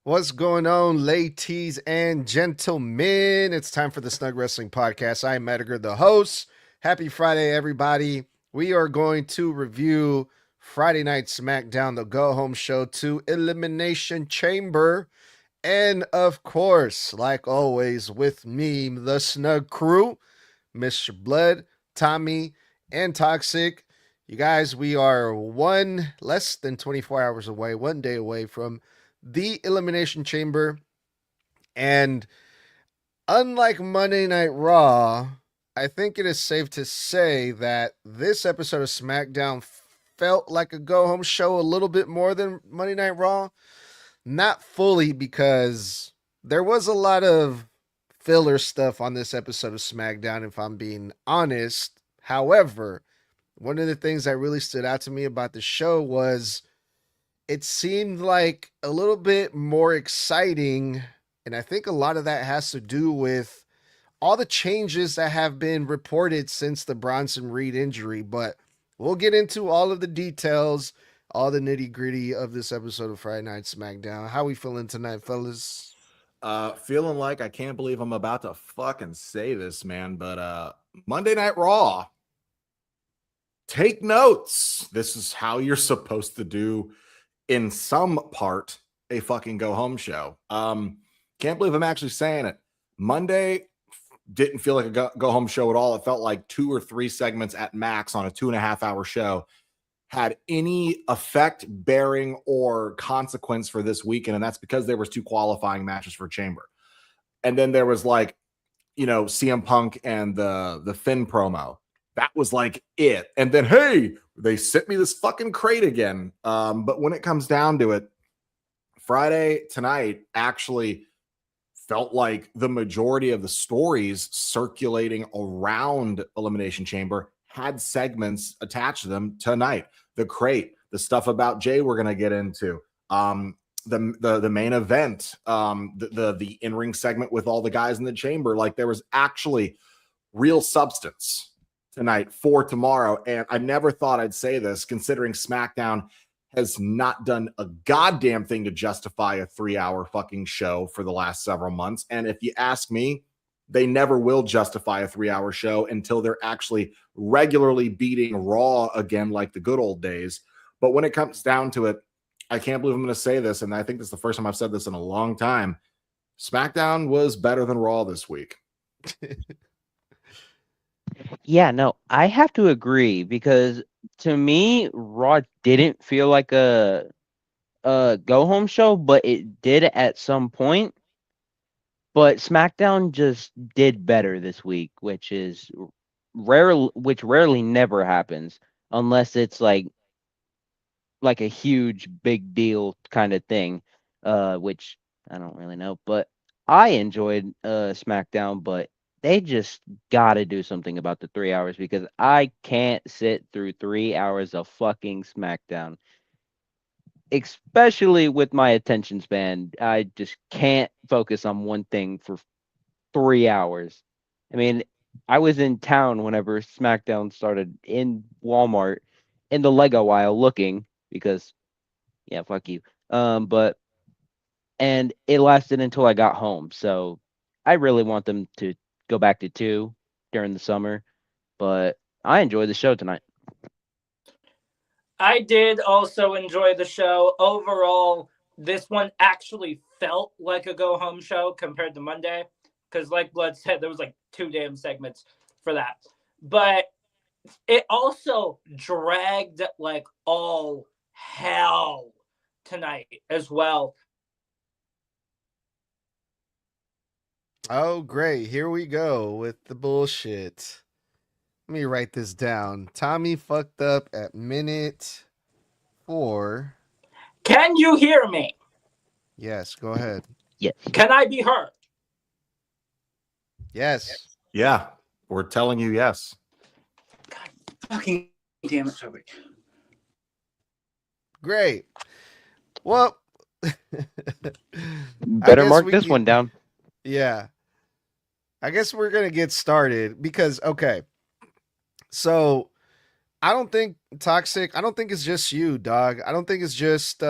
What's going on, ladies and gentlemen? It's time for the Snug Wrestling Podcast. I'm Edgar, the host. Happy Friday, everybody. We are going to review Friday Night SmackDown, the go-home show to Elimination Chamber. And, of course, like always, with me, the Snug crew, Mr. Blood, Tommy, and Toxic. You guys, we are less than 24 hours away, 1 day away from the Elimination Chamber. And unlike Monday Night Raw, I think it is safe to say that this episode of SmackDown felt like a go-home show a little bit more than Monday Night Raw. Not fully, because there was a lot of filler stuff on this episode of SmackDown, if I'm being honest. However, one of the things that really stood out to me about the show was it seemed like a little bit more exciting, and I think a lot of that has to do with all the changes that have been reported since the Bronson Reed injury. But we'll get into all of the details, all the nitty-gritty of this episode of Friday Night SmackDown. How we feeling tonight, fellas? Feeling like I can't believe I'm about to fucking say this, man, but Monday Night Raw, take notes. This is how you're supposed to do, in some part, a fucking go-home show. Can't believe I'm actually saying it. Monday didn't feel like a go-home show at all. It felt like 2 or 3 segments at max on a 2.5-hour show had any effect, bearing, or consequence for this weekend, and that's because there was 2 qualifying matches for Chamber. And then there was CM Punk and the Finn promo. That was like it. And then, hey, they sent me this fucking crate again. But when it comes down to it, Friday tonight actually felt like the majority of the stories circulating around Elimination Chamber had segments attached to them tonight. The crate, the stuff about Jay we're going to get into, the main event, the in-ring segment with all the guys in the chamber. Like, there was actually real substance tonight for tomorrow. And I never thought I'd say this, considering SmackDown has not done a goddamn thing to justify a 3-hour fucking show for the last several months. And if you ask me, they never will justify a 3-hour show until they're actually regularly beating Raw again, like the good old days. But when it comes down to it, I can't believe I'm going to say this, and I think this is the first time I've said this in a long time. SmackDown was better than Raw this week. Yeah, no, I have to agree, because to me, Raw didn't feel like a go-home show, but it did at some point. But SmackDown just did better this week, which rarely never happens unless it's like a huge big deal kind of thing, which I don't really know. But I enjoyed SmackDown, but they just got to do something about the 3 hours, because I can't sit through 3 hours of fucking SmackDown. Especially with my attention span, I just can't focus on one thing for 3 hours. I mean, I was in town whenever SmackDown started, in Walmart, in the Lego aisle looking, because, yeah, fuck you. And it lasted until I got home. So I really want them to go back to 2 during the summer. But I enjoyed the show tonight. I did also enjoy the show. Overall, this one actually felt like a go-home show compared to Monday, because like Blood said, there was like 2 damn segments for that. But it also dragged like all hell tonight as well. Oh, great. Here we go with the bullshit. Let me write this down. Tommy fucked up at minute 4. Can you hear me? Yes, go ahead. Yes. Can I be heard? Yes. Yeah, we're telling you yes. God fucking damn it, Toby. Great. Well, Better mark this one down. Yeah. I guess we're going to get started because, okay. So I don't think Toxic, I don't think it's just you, dog. I don't think it's just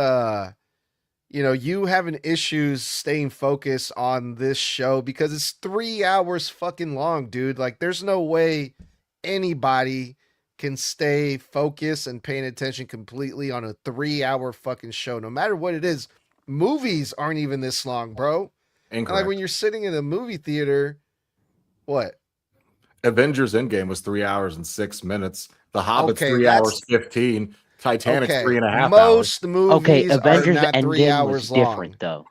you having issues staying focused on this show because it's 3 hours fucking long, dude. Like, there's no way anybody can stay focused and paying attention completely on a 3 hour fucking show, no matter what it is. Movies aren't even this long, bro. And like Incorrect. when you're sitting in a movie theater, what? Avengers Endgame was 3 hours and 6 minutes. The Hobbit's Okay, 3 hours 15. Titanic's Okay, 3.5 hours. most movies Okay, are Avengers not 3 Endgame hours was long. different though.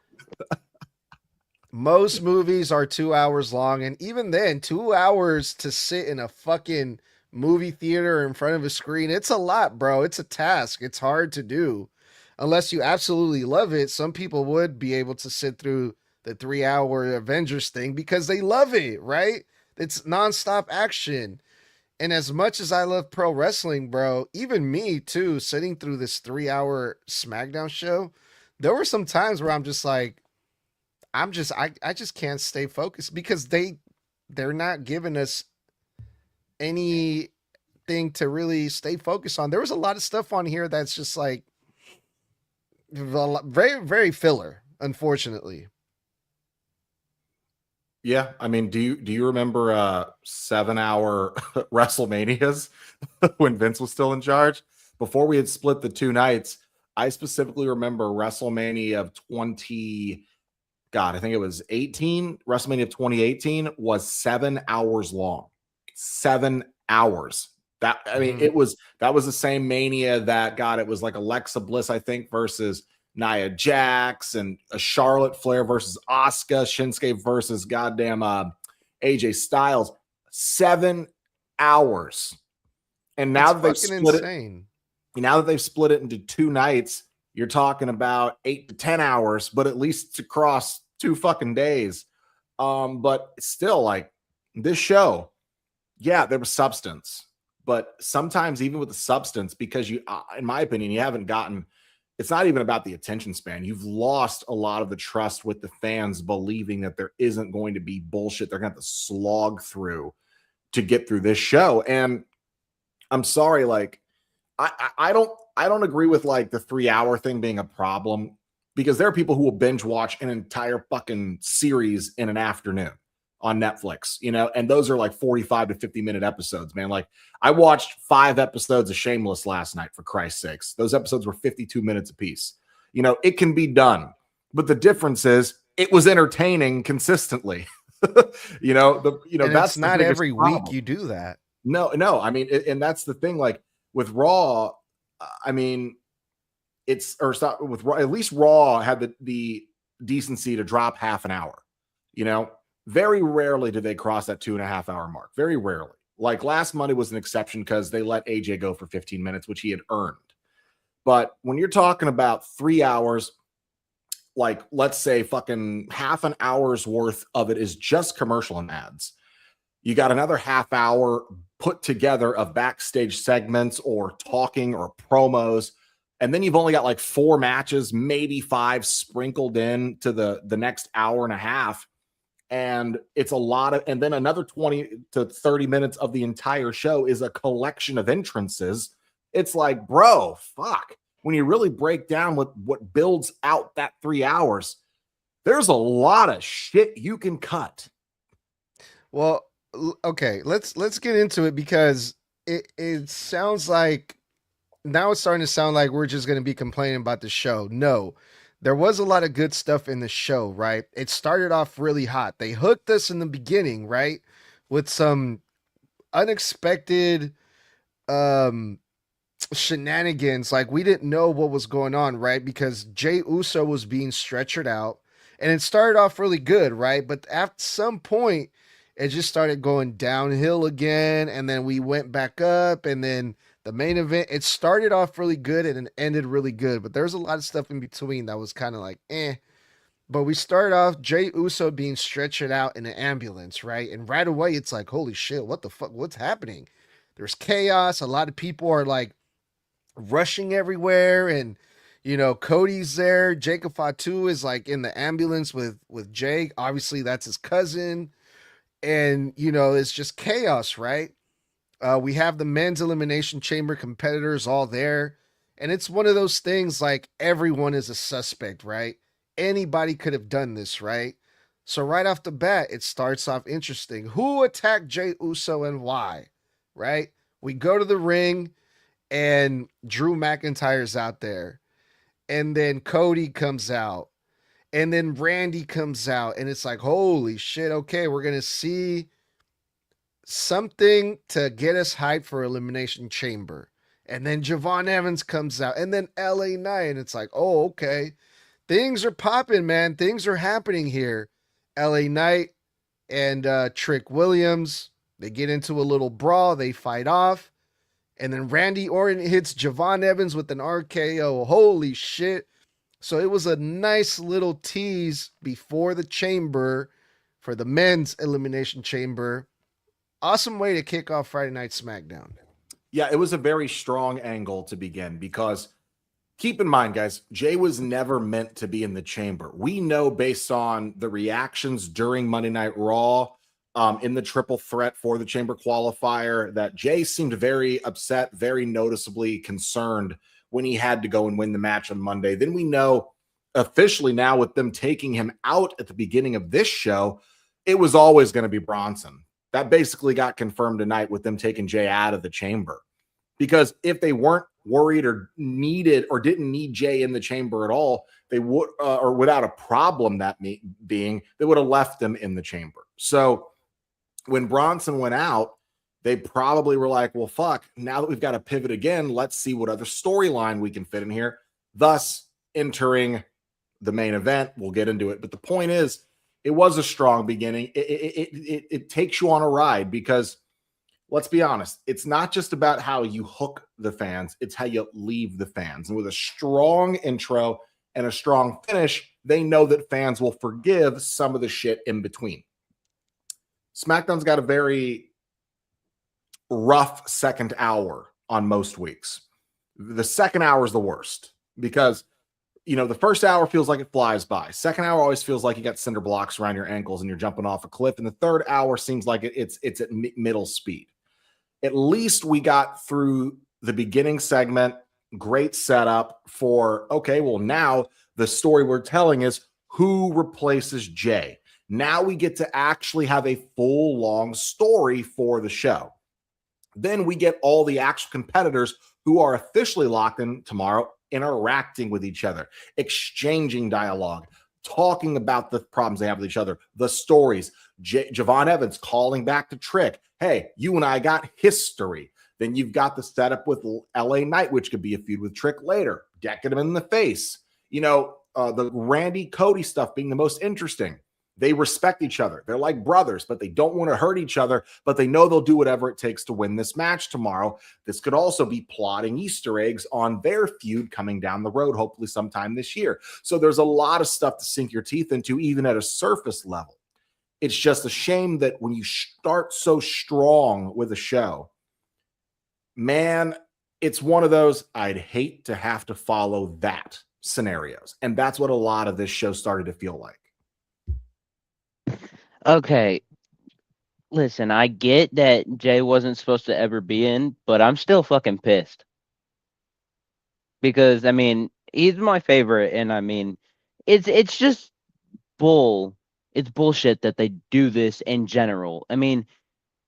Most movies are 2 hours long, and even then, 2 hours to sit in a fucking movie theater in front of a screen, it's a lot, bro. It's a task. It's hard to do. Unless you absolutely love it, some people would be able to sit through the 3 hour Avengers thing because they love it, right? It's nonstop action. And as much as I love pro wrestling, bro, even me too, sitting through this 3 hour SmackDown show, there were some times where I'm just like, I just can't stay focused because they're not giving us anything to really stay focused on. There was a lot of stuff on here that's just like very, very filler, unfortunately. Yeah, I mean, do you remember 7-hour WrestleManias when Vince was still in charge? Before we had split the two nights, I specifically remember WrestleMania of 20, God, I think it was 18. WrestleMania of 2018 was 7 hours long. 7 hours. That I mean, that was the same Mania that, God, it was like Alexa Bliss, I think, versus Nia Jax, and a Charlotte Flair versus Asuka, Shinsuke versus goddamn AJ Styles. 7 hours. And now that they've split insane. now that they've split it into two nights, you're talking about 8 to 10 hours, but at least across 2 fucking days. But still, like, this show, yeah, there was substance. But sometimes even with the substance, because you, in my opinion, you haven't gotten, it's not even about the attention span. You've lost a lot of the trust with the fans, believing that there isn't going to be bullshit they're going to have to slog through to get through this show. And I'm sorry, like, I don't agree with like the 3 hour thing being a problem, because there are people who will binge watch an entire fucking series in an afternoon on Netflix, and those are like 45 to 50-minute episodes, man. Like, I watched 5 episodes of Shameless last night, for Christ's sakes. Those episodes were 52 minutes apiece. It can be done, but the difference is it was entertaining consistently. And that's not every week you do that. No, I mean, and that's the thing. Like with Raw, I mean, at least Raw had the decency to drop half an hour. Very rarely do they cross that 2.5 hour mark. Very rarely. Like last Monday was an exception because they let AJ go for 15 minutes, which he had earned. But when you're talking about 3 hours, like let's say fucking half an hour's worth of it is just commercial and ads. You got another half hour put together of backstage segments or talking or promos. And then you've only got like 4 matches, maybe 5 sprinkled in to the next hour and a half. And it's a lot of, and then another 20 to 30 minutes of the entire show is a collection of entrances. It's like, bro, fuck. When you really break down what builds out that 3 hours, there's a lot of shit you can cut. Well, okay, let's get into it, because it sounds like now it's starting to sound like we're just going to be complaining about the show. No, there was a lot of good stuff in the show, right? It started off really hot. They hooked us in the beginning, right? With some unexpected shenanigans. Like, we didn't know what was going on, right? Because Jey Uso was being stretchered out, and it started off really good, right? But at some point, it just started going downhill again, and then we went back up, and then the main event, it started off really good and it ended really good, but there's a lot of stuff in between that was kind of like, But we started off Jey Uso being stretched out in an ambulance, right? And right away, it's like, holy shit, what the fuck? What's happening? There's chaos. A lot of people are like rushing everywhere, and Cody's there. Jacob Fatu is like in the ambulance with Jake. Obviously, that's his cousin. And, it's just chaos, right? We have the men's Elimination Chamber competitors all there. And it's one of those things like everyone is a suspect, right? Anybody could have done this, right? So right off the bat, it starts off interesting. Who attacked Jey Uso and why? Right? We go to the ring and Drew McIntyre's out there. And then Cody comes out. And then Randy comes out. And it's like, holy shit, okay, we're going to see something to get us hyped for Elimination Chamber. And then Javon Evans comes out. And then LA Knight. And it's like, oh, okay. Things are popping, man. Things are happening here. LA Knight and Trick Williams, they get into a little brawl. They fight off. And then Randy Orton hits Javon Evans with an RKO. Holy shit. So it was a nice little tease before the chamber for the men's Elimination Chamber. Awesome way to kick off Friday Night SmackDown. Yeah, it was a very strong angle to begin because keep in mind, guys, Jey was never meant to be in the chamber. We know based on the reactions during Monday Night Raw in the triple threat for the chamber qualifier that Jey seemed very upset, very noticeably concerned when he had to go and win the match on Monday. Then we know officially now with them taking him out at the beginning of this show, it was always going to be Bronson. That basically got confirmed tonight with them taking Jey out of the chamber. Because if they weren't worried or needed or didn't need Jey in the chamber at all, they would, or without a problem that being, they would have left them in the chamber. So when Bronson went out, they probably were like, well, fuck, now that we've got to pivot again, let's see what other storyline we can fit in here. Thus, entering the main event. We'll get into it. But the point is, it was a strong beginning. It takes you on a ride because let's be honest, it's not just about how you hook the fans, it's how you leave the fans. And with a strong intro and a strong finish, they know that fans will forgive some of the shit in between. SmackDown's got a very rough second hour on most weeks. The second hour is the worst because, you know, the first hour feels like it flies by. Second hour always feels like you got cinder blocks around your ankles and you're jumping off a cliff. And the third hour seems like it's at middle speed. At least we got through the beginning segment. Great setup for, okay, well, now the story we're telling is who replaces Jey. Now we get to actually have a full, long story for the show. Then we get all the actual competitors who are officially locked in tomorrow, interacting with each other, exchanging dialogue, talking about the problems they have with each other, the stories. Javon Evans calling back to Trick. Hey, you and I got history. Then you've got the setup with LA Knight, which could be a feud with Trick later, decking him in the face. You know, the Randy Cody stuff being the most interesting. They respect each other. They're like brothers, but they don't want to hurt each other, but they know they'll do whatever it takes to win this match tomorrow. This could also be plotting Easter eggs on their feud coming down the road, hopefully sometime this year. So there's a lot of stuff to sink your teeth into, even at a surface level. It's just a shame that when you start so strong with a show, man, it's one of those I'd hate to have to follow that scenarios. And that's what a lot of this show started to feel like. Okay, listen, I get that Jey wasn't supposed to ever be in, but I'm still fucking pissed. Because, I mean, he's my favorite, and I mean, it's just it's bullshit that they do this in general. I mean,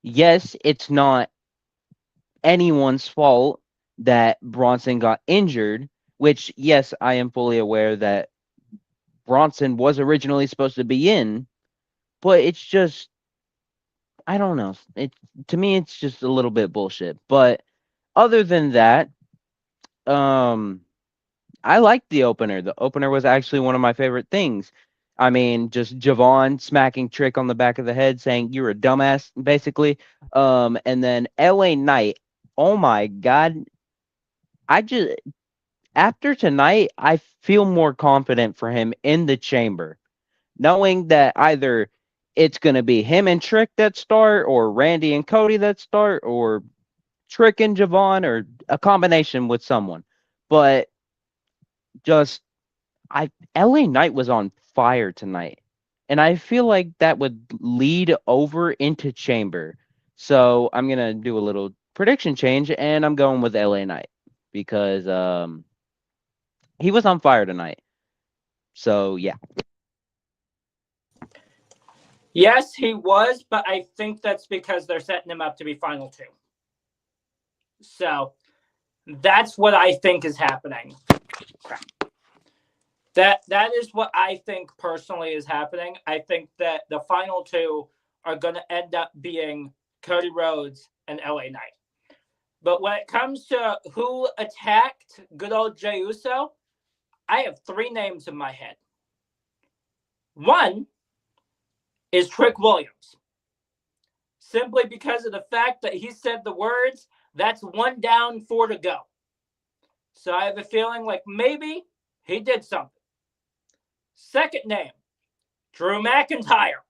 yes, it's not anyone's fault that Bronson got injured, which, yes, I am fully aware that Bronson was originally supposed to be in, but it's just, I don't know. To me, it's just a little bit bullshit. But other than that, I liked the opener. The opener was actually one of my favorite things. I mean, just Javon smacking Trick on the back of the head, saying you're a dumbass, basically. And then LA Knight. Oh my God. After tonight, I feel more confident for him in the chamber, knowing that either it's going to be him and Trick that start, or Randy and Cody that start, or Trick and Javon, or a combination with someone. But just, LA Knight was on fire tonight. And I feel like that would lead over into Chamber. So I'm going to do a little prediction change, and I'm going with LA Knight because he was on fire tonight. So yeah. Yes, he was, but I think that's because they're setting him up to be final two. So that's what I think is happening. Crap. That is what I think personally is happening. I think that the final two are going to end up being Cody Rhodes and LA Knight. But when it comes to who attacked good old Jey Uso, I have three names in my head. One is Trick Williams. Simply because of the fact that he said the words, that's 1 down, 4 to go. So I have a feeling like maybe he did something. Second name, Drew McIntyre.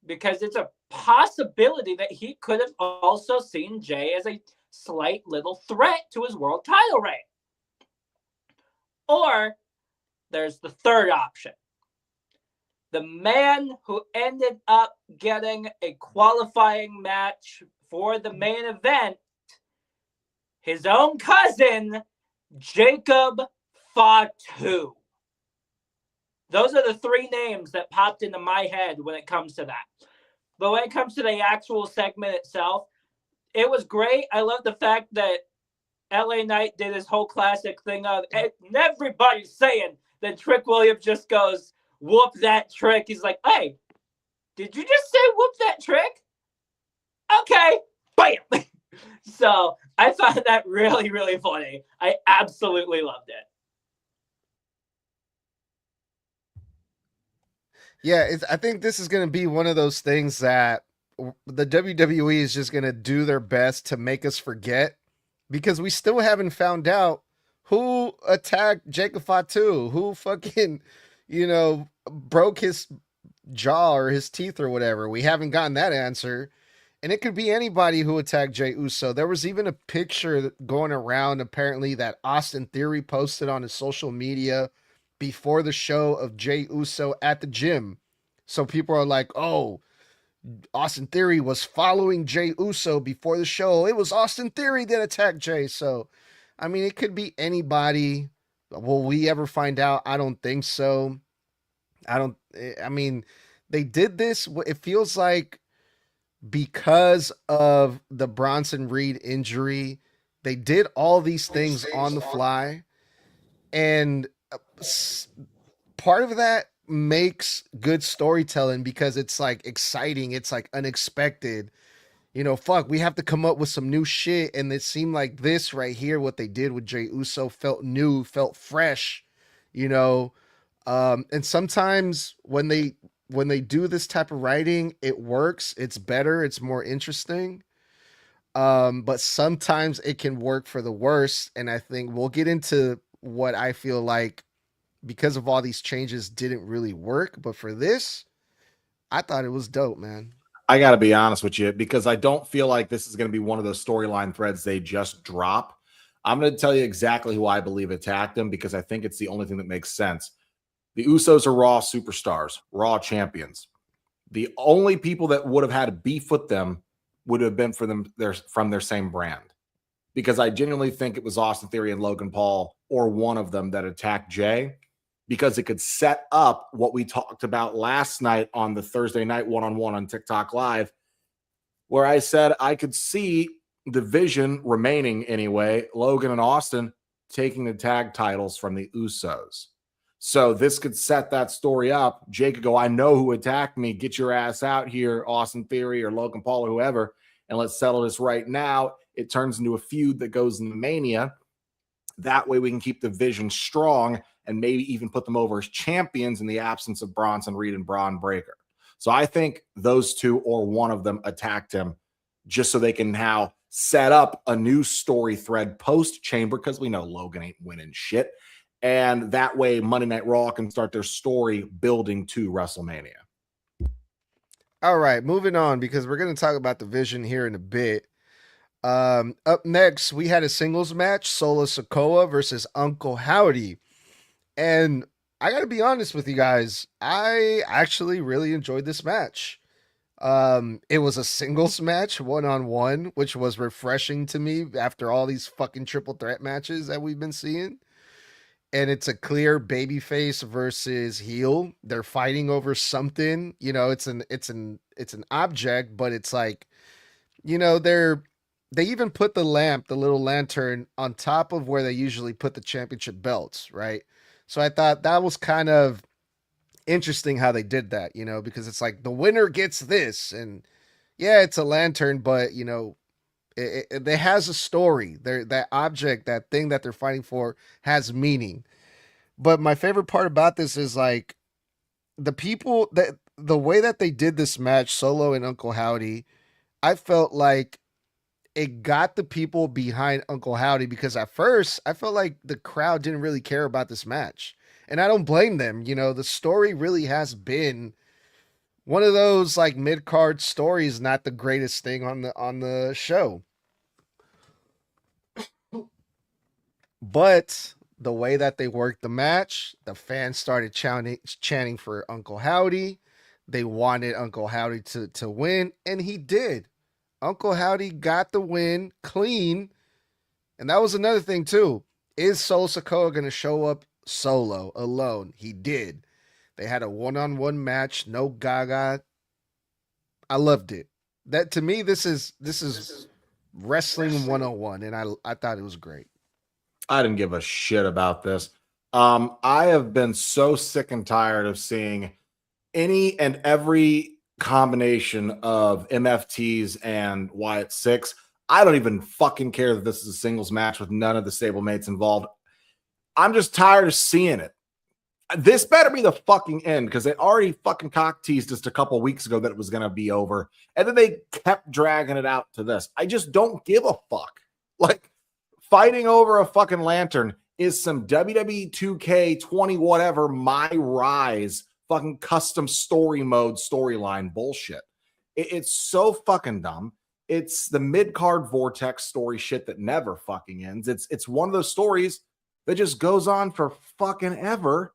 Because it's a possibility that he could have also seen Jey as a slight little threat to his world title reign. Or there's the third option. The man who ended up getting a qualifying match for the main event, his own cousin, Jacob Fatu. Those are the three names that popped into my head when it comes to that. But when it comes to the actual segment itself, it was great. I love the fact that LA Knight did his whole classic thing of, and everybody's saying that Trick Williams just goes, whoop that trick. He's like, hey, did you just say whoop that trick? Okay, bam. So I found that really, really funny. I absolutely loved it. Yeah, I think this is going to be one of those things that the WWE is just going to do their best to make us forget, because we still haven't found out who attacked Jacob Fatu, who fucking, broke his jaw or his teeth or whatever. We haven't gotten that answer. And it could be anybody who attacked Jey Uso. There was even a picture going around, apparently, that Austin Theory posted on his social media before the show of Jey Uso at the gym. So people are like, oh, Austin Theory was following Jey Uso before the show. It was Austin Theory that attacked Jey. So, I mean, it could be anybody. Will we ever find out? I don't think so. I mean, they did this. It feels like because of the Bronson Reed injury, they did all these things on the fly. And part of that makes good storytelling because it's like exciting. It's like unexpected. We have to come up with some new shit. And it seemed like this right here, what they did with Jey Uso, felt new, felt fresh, and sometimes when they do this type of writing, it works. It's better. It's more interesting. But sometimes it can work for the worst. And I think we'll get into what I feel like, because of all these changes, didn't really work. But for this, I thought it was dope, man. I got to be honest with you, because I don't feel like this is going to be one of those storyline threads they just drop. I'm going to tell you exactly who I believe attacked him, because I think it's the only thing that makes sense. The Usos are Raw superstars, Raw champions. The only people that would have had a beef with them would have been from their same brand, because I genuinely think it was Austin Theory and Logan Paul, or one of them, that attacked Jey, because it could set up what we talked about last night on the Thursday night one-on-one on TikTok Live, where I said I could see the vision remaining anyway, Logan and Austin taking the tag titles from the Usos. So this could set that story up. Jey could go, I know who attacked me. Get your ass out here, Austin Theory or Logan Paul or whoever, and let's settle this right now. It turns into a feud that goes into Mania. That way we can keep the vision strong and maybe even put them over as champions in the absence of Bronson Reed and Braun Breaker. So I think those two, or one of them, attacked him just so they can now set up a new story thread post-Chamber, because we know Logan ain't winning shit. And that way Monday Night Raw can start their story building to WrestleMania. All right, moving on, because we're going to talk about the vision here in a bit. Up next, we had a singles match, Solo Sikoa versus Uncle Howdy. And I got to be honest with you guys, I actually really enjoyed this match. It was a singles match, 1-on-1, which was refreshing to me after all these fucking triple threat matches that we've been seeing. And it's a clear babyface versus heel. They're fighting over something. You know, it's an object, but it's like, you know, they even put the little lantern on top of where they usually put the championship belts, right? So I thought that was kind of interesting how they did that, you know, because it's like the winner gets this, and yeah, it's a lantern, but you know, it has a story. That object, that thing that they're fighting for, has meaning. But my favorite part about this is like the way that they did this match, Solo and Uncle Howdy. I felt like it got the people behind Uncle Howdy because at first I felt like the crowd didn't really care about this match. And I don't blame them. You know, the story really has been one of those like mid-card stories, not the greatest thing on the show. But the way that they worked the match, the fans started chanting for Uncle Howdy. They wanted Uncle Howdy to win, and he did. Uncle Howdy got the win clean. And that was another thing, too. Is Solo Sikoa going to show up solo, alone? He did. They had a one-on-one match, no Gaga. I loved it. That to me, this is wrestling 101, and I thought it was great. I didn't give a shit about this. I have been so sick and tired of seeing any and every combination of MFTs and Wyatt Six. I don't even fucking care that this is a singles match with none of the stablemates involved. I'm just tired of seeing it. This better be the fucking end, because they already fucking cock teased just a couple weeks ago that it was going to be over. And then they kept dragging it out to this. I just don't give a fuck. Like, fighting over a fucking lantern is some WWE 2K20 whatever, My Rise fucking custom story mode storyline bullshit. It's so fucking dumb. It's the mid-card vortex story shit that never fucking ends. It's one of those stories that just goes on for fucking ever.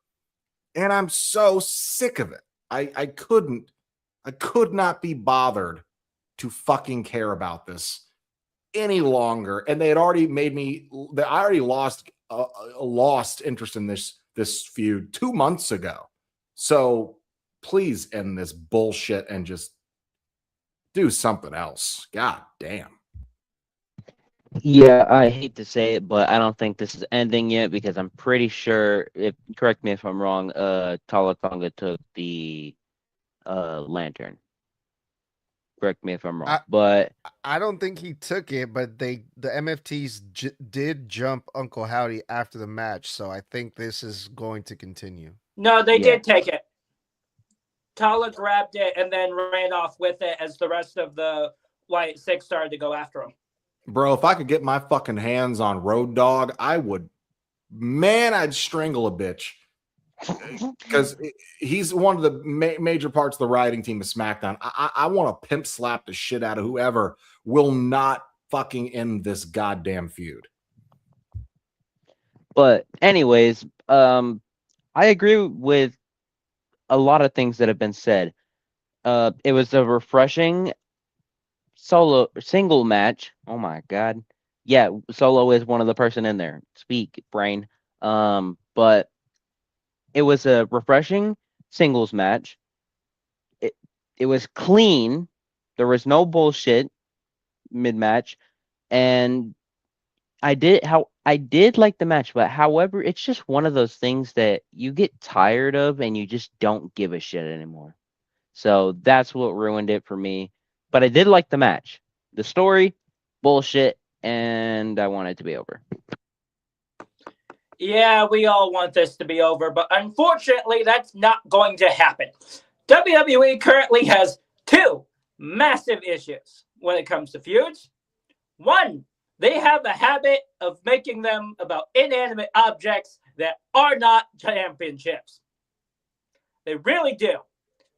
And I'm so sick of it. I could not be bothered to fucking care about this any longer. And they had already I already lost interest in this feud 2 months ago. So please end this bullshit and just do something else. God damn. Yeah, I hate to say it, but I don't think this is ending yet, because I'm pretty sure, correct me if I'm wrong, Tala Tonga took the lantern. Correct me if I'm wrong. But I don't think he took it, but the MFTs did jump Uncle Howdy after the match, so I think this is going to continue. No, they did take it. Tala grabbed it and then ran off with it as the rest of the Wyatt Six started to go after him. Bro, if I could get my fucking hands on Road Dogg, I would. Man, I'd strangle a bitch. Because he's one of the major parts of the writing team of SmackDown. I want to pimp slap the shit out of whoever will not fucking end this goddamn feud. But anyways, I agree with a lot of things that have been said. It was a refreshing single match. Oh my god. Yeah, Solo is one of the person in there. Speak, brain. But it was a refreshing singles match. It was clean. There was no bullshit mid-match. And I did like the match, but however, it's just one of those things that you get tired of and you just don't give a shit anymore. So that's what ruined it for me. But I did like the match. The story, bullshit, and I want it to be over. Yeah, we all want this to be over, but unfortunately, that's not going to happen. WWE currently has two massive issues when it comes to feuds. One, they have a habit of making them about inanimate objects that are not championships. They really do.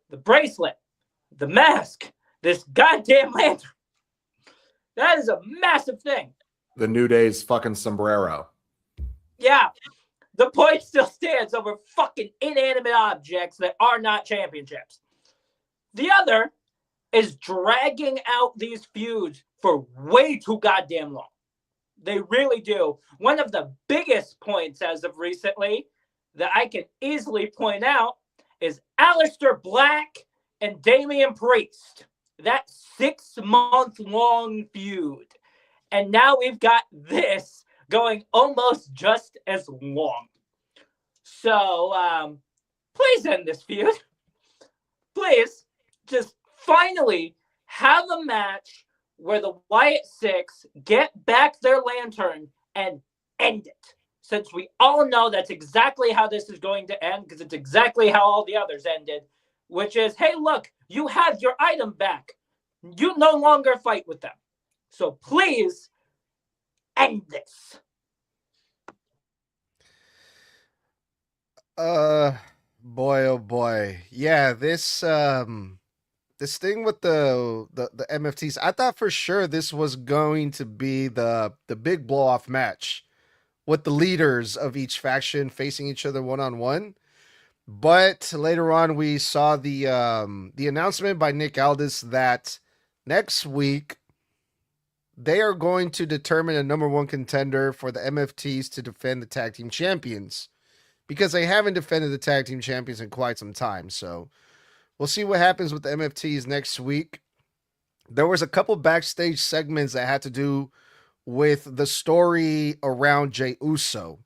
The bracelet, the mask, this goddamn lantern. That is a massive thing. The New Day's fucking sombrero. Yeah. The point still stands over fucking inanimate objects that are not championships. The other is dragging out these feuds for way too goddamn long. They really do. One of the biggest points as of recently that I can easily point out is Aleister Black and Damian Priest. That 6-month-long feud. And now we've got this going almost just as long. So, please end this feud. Please, just finally have a match where the Wyatt Six get back their lantern and end it. Since we all know that's exactly how this is going to end, because it's exactly how all the others ended, which is, hey, look, you have your item back. You no longer fight with them. So please end this. Boy, oh boy. Yeah, this this thing with the MFTs, I thought for sure this was going to be the big blow off match with the leaders of each faction facing each other one-on-one. But later on we saw the announcement by Nick Aldis that next week they are going to determine a number one contender for the MFTs to defend the tag team champions, because they haven't defended the tag team champions in quite some time. So we'll see what happens with the MFTs next week. There was a couple backstage segments that had to do with the story around Jey Uso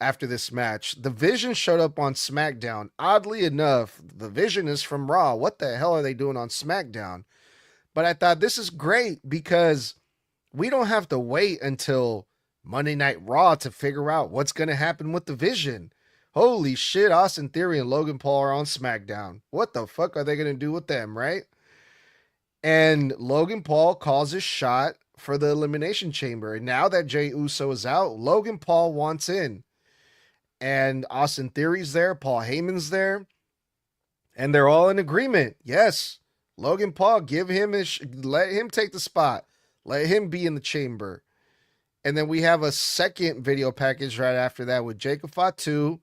after this match. The Vision showed up on SmackDown. Oddly enough, the Vision is from Raw. What the hell are they doing on SmackDown? But I thought this is great because we don't have to wait until Monday Night Raw to figure out what's going to happen with the Vision. Holy shit, Austin Theory and Logan Paul are on SmackDown. What the fuck are they going to do with them, right? And Logan Paul calls his shot for the Elimination Chamber. And now that Jey Uso is out, Logan Paul wants in. And Austin Theory's there, Paul Heyman's there. And they're all in agreement. Yes, Logan Paul, give him let him take the spot. Let him be in the chamber. And then we have a second video package right after that with Jacob Fatu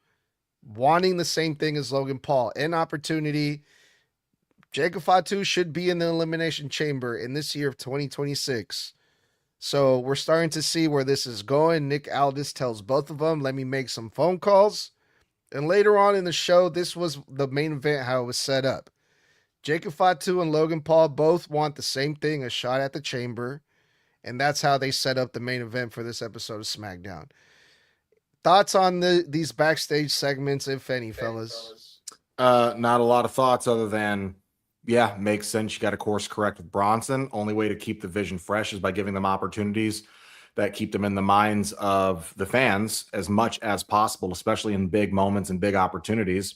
wanting the same thing as Logan Paul. An opportunity. Jacob Fatu should be in the Elimination Chamber in this year of 2026. So we're starting to see where this is going. Nick Aldis tells both of them, let me make some phone calls. And later on in the show, this was the main event, how it was set up. Jacob Fatu and Logan Paul both want the same thing, a shot at the chamber. And that's how they set up the main event for this episode of SmackDown. Thoughts on these backstage segments, if any, fellas? Not a lot of thoughts other than, yeah, makes sense. You got to course correct with Bronson. Only way to keep the Vision fresh is by giving them opportunities that keep them in the minds of the fans as much as possible, especially in big moments and big opportunities.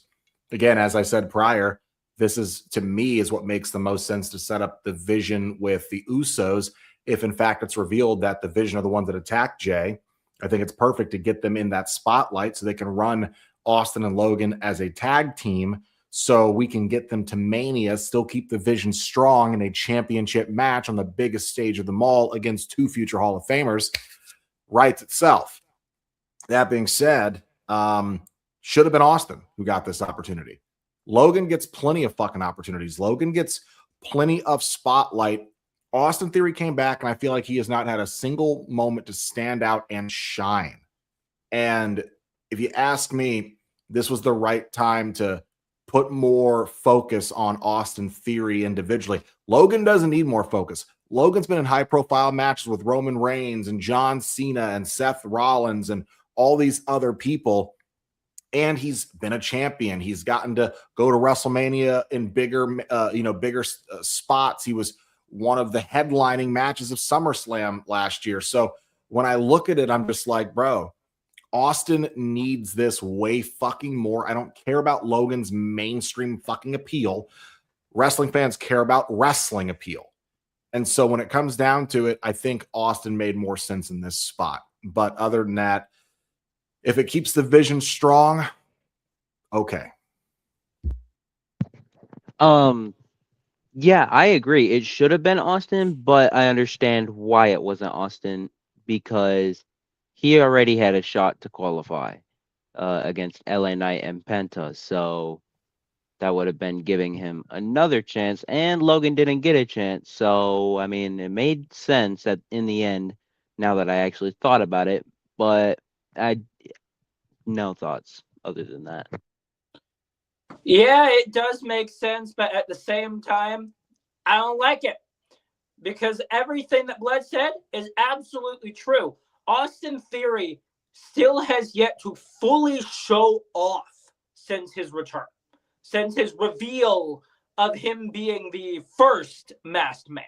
Again, as I said prior, this is, to me, is what makes the most sense to set up the Vision with the Usos. If in fact it's revealed that the Vision are the ones that attacked Jey, I think it's perfect to get them in that spotlight so they can run Austin and Logan as a tag team, so we can get them to Mania, still keep the Vision strong in a championship match on the biggest stage of them all against two future Hall of Famers. Writes itself. That being said, should have been Austin who got this opportunity. Logan gets plenty of fucking opportunities. Logan gets plenty of spotlight. Austin Theory came back, and I feel like he has not had a single moment to stand out and shine. And if you ask me, this was the right time to put more focus on Austin Theory individually. Logan doesn't need more focus. Logan's been in high-profile matches with Roman Reigns and John Cena and Seth Rollins and all these other people, and he's been a champion. He's gotten to go to WrestleMania in bigger spots. He was one of the headlining matches of SummerSlam last year. So when I look at it, I'm just like, bro, Austin needs this way fucking more. I don't care about Logan's mainstream fucking appeal. Wrestling fans care about wrestling appeal. And so when it comes down to it, I think Austin made more sense in this spot. But other than that, if it keeps the Vision strong, okay. Yeah, I agree. It should have been Austin, but I understand why it wasn't Austin, because he already had a shot to qualify against LA Knight and Penta. So that would have been giving him another chance, and Logan didn't get a chance. So, I mean, it made sense in the end, now that I actually thought about it, but no thoughts other than that. Yeah, it does make sense, but at the same time, I don't like it because everything that Blood said is absolutely true. Austin Theory still has yet to fully show off since his return, since his reveal of him being the first masked man.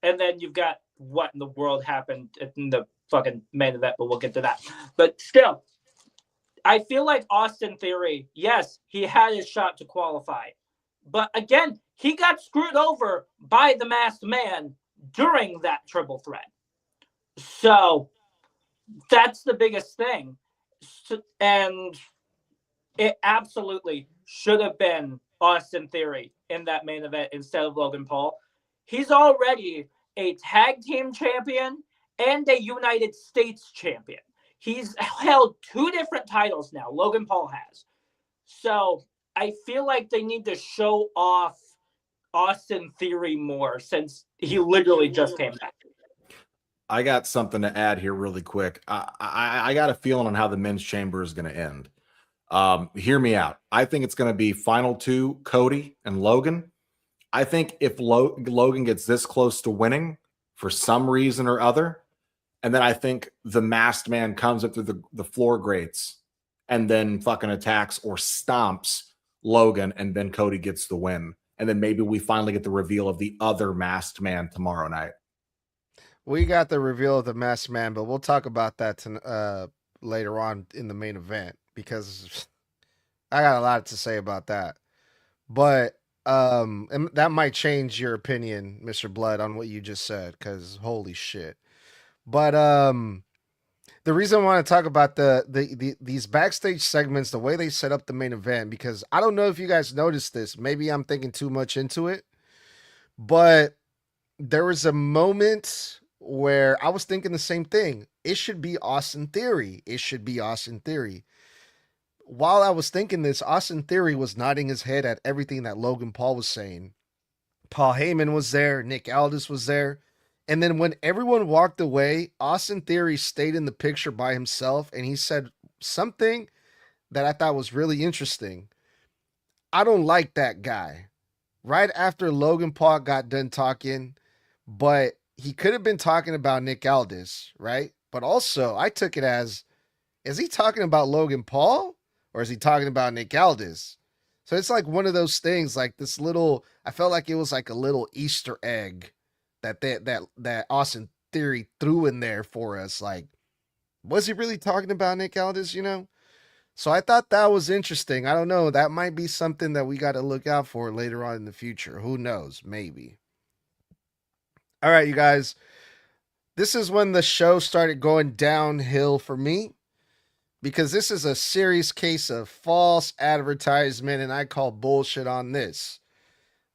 And then you've got what in the world happened in the fucking main event, but we'll get to that. But still, I feel like Austin Theory, yes, he had his shot to qualify. But again, he got screwed over by the masked man during that triple threat. So that's the biggest thing. And it absolutely should have been Austin Theory in that main event instead of Logan Paul. He's already a tag team champion and a United States champion. He's held 2 different titles now, Logan Paul has. So I feel like they need to show off Austin Theory more since he literally just came back. I got something to add here really quick. I got a feeling on how the men's chamber is going to end. Hear me out. I think it's going to be final 2, Cody and Logan. I think if Logan gets this close to winning for some reason or other, and then I think the masked man comes up through the floor grates and then fucking attacks or stomps Logan, and then Cody gets the win. And then maybe we finally get the reveal of the other masked man tomorrow night. We got the reveal of the masked man, but we'll talk about that later on in the main event because I got a lot to say about that. But and that might change your opinion, Mr. Blood, on what you just said, because holy shit. But the reason I want to talk about these backstage segments, the way they set up the main event, because I don't know if you guys noticed this. Maybe I'm thinking too much into it, but there was a moment where I was thinking the same thing. It should be Austin Theory. It should be Austin Theory. While I was thinking this, Austin Theory was nodding his head at everything that Logan Paul was saying. Paul Heyman was there. Nick Aldis was there. And then when everyone walked away, Austin Theory stayed in the picture by himself, and he said something that I thought was really interesting. I don't like that guy. Right after Logan Paul got done talking, but he could have been talking about Nick Aldis, right? But also, I took it as, is he talking about Logan Paul or is he talking about Nick Aldis? So it's like one of those things, like this little, I felt like it was like a little Easter egg that Austin Theory threw in there for us. Like, was he really talking about Nick Aldis, you know? So I thought that was interesting. I don't know. That might be something that we got to look out for later on in the future. Who knows? Maybe. All right, you guys. This is when the show started going downhill for me, because this is a serious case of false advertisement, and I call bullshit on this.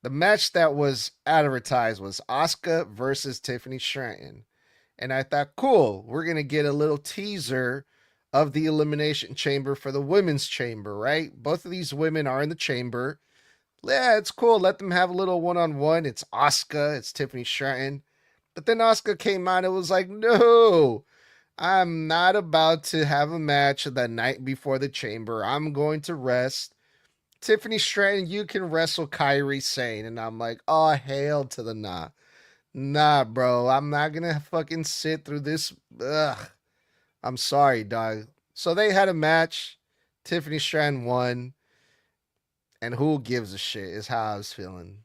The match that was advertised was Asuka versus Tiffany Stratton. And I thought, cool, we're going to get a little teaser of the Elimination Chamber for the women's chamber, right? Both of these women are in the chamber. Yeah, it's cool. Let them have a little one-on-one. It's Asuka. It's Tiffany Stratton. But then Asuka came out and was like, no, I'm not about to have a match the night before the chamber. I'm going to rest. Tiffany Stratton, you can wrestle Kairi Sane. And I'm like, oh, hail to the nah. Nah, bro. I'm not going to fucking sit through this. Ugh. I'm sorry, dog. So they had a match. Tiffany Stratton won. And who gives a shit is how I was feeling.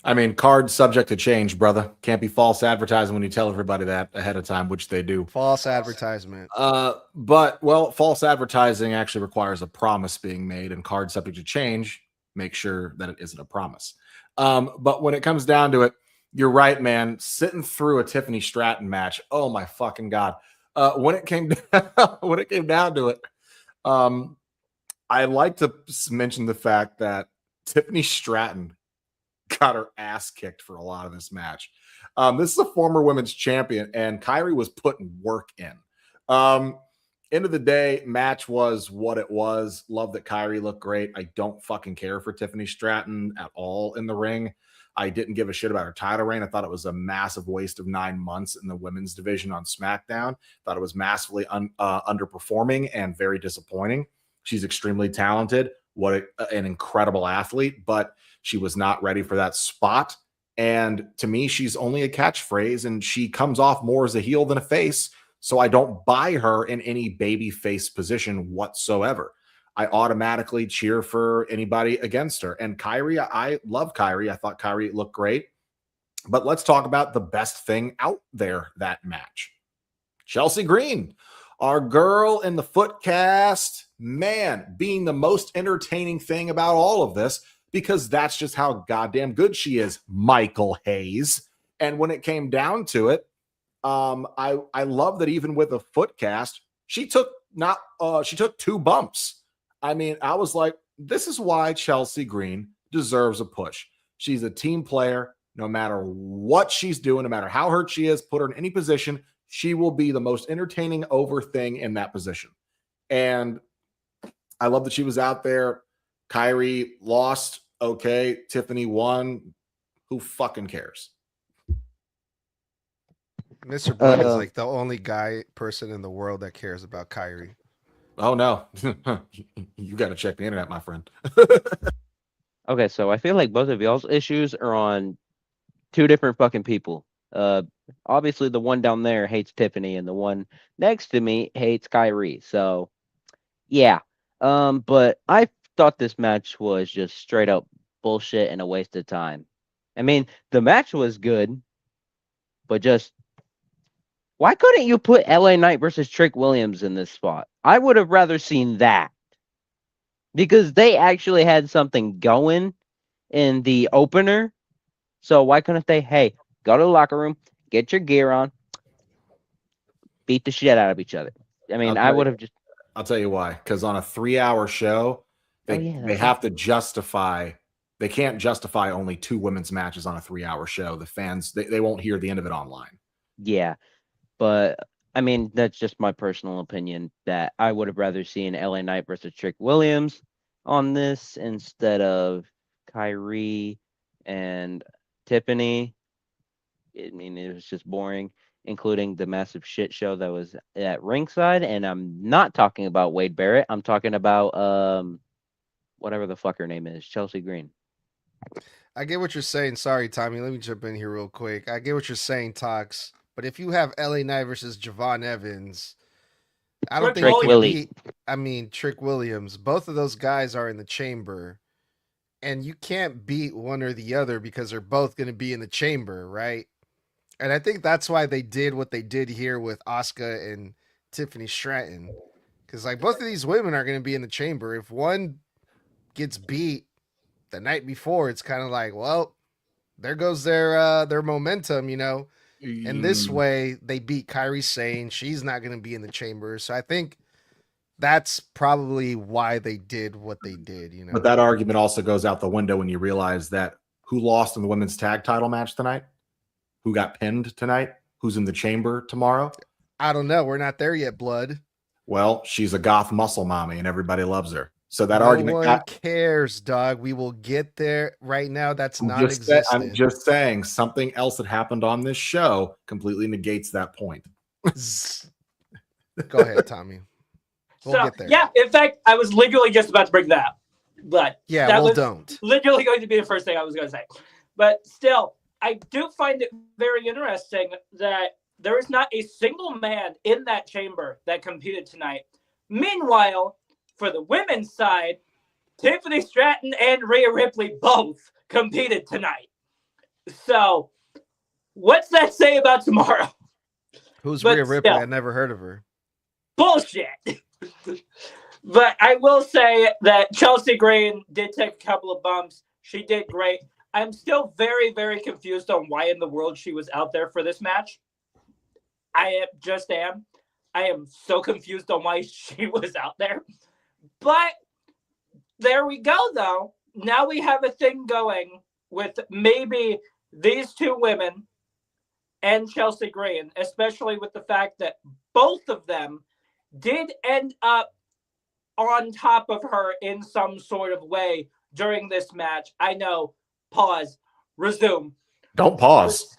I mean, card subject to change, brother. Can't be false advertising when you tell everybody that ahead of time, which they do. False advertisement. But false advertising actually requires a promise being made, and card subject to change, make sure that it isn't a promise. But when it comes down to it, you're right, man. Sitting through a Tiffany Stratton match, oh my fucking God. When it came down to it, I like to mention the fact that Tiffany Stratton got her ass kicked for a lot of this match. This is a former women's champion, and Kairi was putting work in. End of the day, match was what it was. Love that Kyrie looked great. I don't fucking care for Tiffany Stratton at all in the ring. I didn't give a shit about her title reign. I thought it was a massive waste of 9 months in the women's division on SmackDown. Thought it was massively underperforming and very disappointing. She's extremely talented. What an incredible athlete, but she was not ready for that spot. And to me, she's only a catchphrase, and she comes off more as a heel than a face. So I don't buy her in any baby face position whatsoever. I automatically cheer for anybody against her. And Kyrie, I love Kyrie. I thought Kyrie looked great. But let's talk about the best thing out there that match. Chelsea Green, our girl in the Footcast, man, being the most entertaining thing about all of this, because that's just how goddamn good she is, Michael Hayes. And when it came down to it, I love that even with a Footcast, she took 2 bumps. I mean, I was like, this is why Chelsea Green deserves a push. She's a team player. No matter what she's doing, no matter how hurt she is, put her in any position, she will be the most entertaining over thing in that position. And I love that she was out there. Kyrie lost. Okay. Tiffany won. Who fucking cares? Mr. Blood is like the only person in the world that cares about Kyrie. Oh, no. You got to check the internet, my friend. Okay, so I feel like both of y'all's issues are on 2 different fucking people. Obviously, the one down there hates Tiffany, and the one next to me hates Kyrie. So, yeah. But I thought this match was just straight up bullshit and a waste of time. I mean, the match was good, but just why couldn't you put LA Knight versus Trick Williams in this spot? I would have rather seen that, because they actually had something going in the opener. So why couldn't they, hey, go to the locker room, get your gear on, beat the shit out of each other? I mean, I would have just... I'll tell you why. Because on a 3-hour show, they have to justify... They can't justify only 2 women's matches on a 3-hour show. The fans, they won't hear the end of it online. Yeah. But, I mean, that's just my personal opinion, that I would have rather seen LA Knight versus Trick Williams on this instead of Kyrie and Tiffany. I mean, it was just boring, including the massive shit show that was at ringside. And I'm not talking about Wade Barrett. I'm talking about whatever the fuck her name is, Chelsea Green. I get what you're saying. Sorry, Tommy. Let me jump in here real quick. I get what you're saying, Tox. But if you have LA Knight versus Javon Evans, I don't think you can beat, Trick Williams. Both of those guys are in the chamber, and you can't beat one or the other because they're both going to be in the chamber, right? And I think that's why they did what they did here with Asuka and Tiffany Stratton, because like both of these women are going to be in the chamber. If one gets beat the night before, it's kind of like, well, there goes their momentum, you know. And this way, they beat Kyrie Sane. She's not going to be in the chamber. So I think that's probably why they did what they did, you know. But that argument also goes out the window when you realize that who lost in the women's tag title match tonight? Who got pinned tonight? Who's in the chamber tomorrow? I don't know. We're not there yet, Blood. Well, she's a goth muscle mommy, and everybody loves her. So that no argument one cares, dog. We will get there. Right now, that's non-existent. I'm just saying something else that happened on this show completely negates that point. Go ahead, Tommy. We'll get there. Yeah, in fact, I was literally just about to bring that up. But yeah, that was don't. Literally going to be the first thing I was going to say. But still, I do find it very interesting that there is not a single man in that chamber that competed tonight. Meanwhile, for the women's side, Tiffany Stratton and Rhea Ripley both competed tonight. So, what's that say about tomorrow? Who's Rhea Ripley? I never heard of her. Bullshit. But I will say that Chelsea Green did take a couple of bumps. She did great. I'm still very, very confused on why in the world she was out there for this match. I am so confused on why she was out there. But there we go, though. Now we have a thing going with maybe these 2 women and Chelsea Green, especially with the fact that both of them did end up on top of her in some sort of way during this match. I know. Pause. Resume. Don't pause.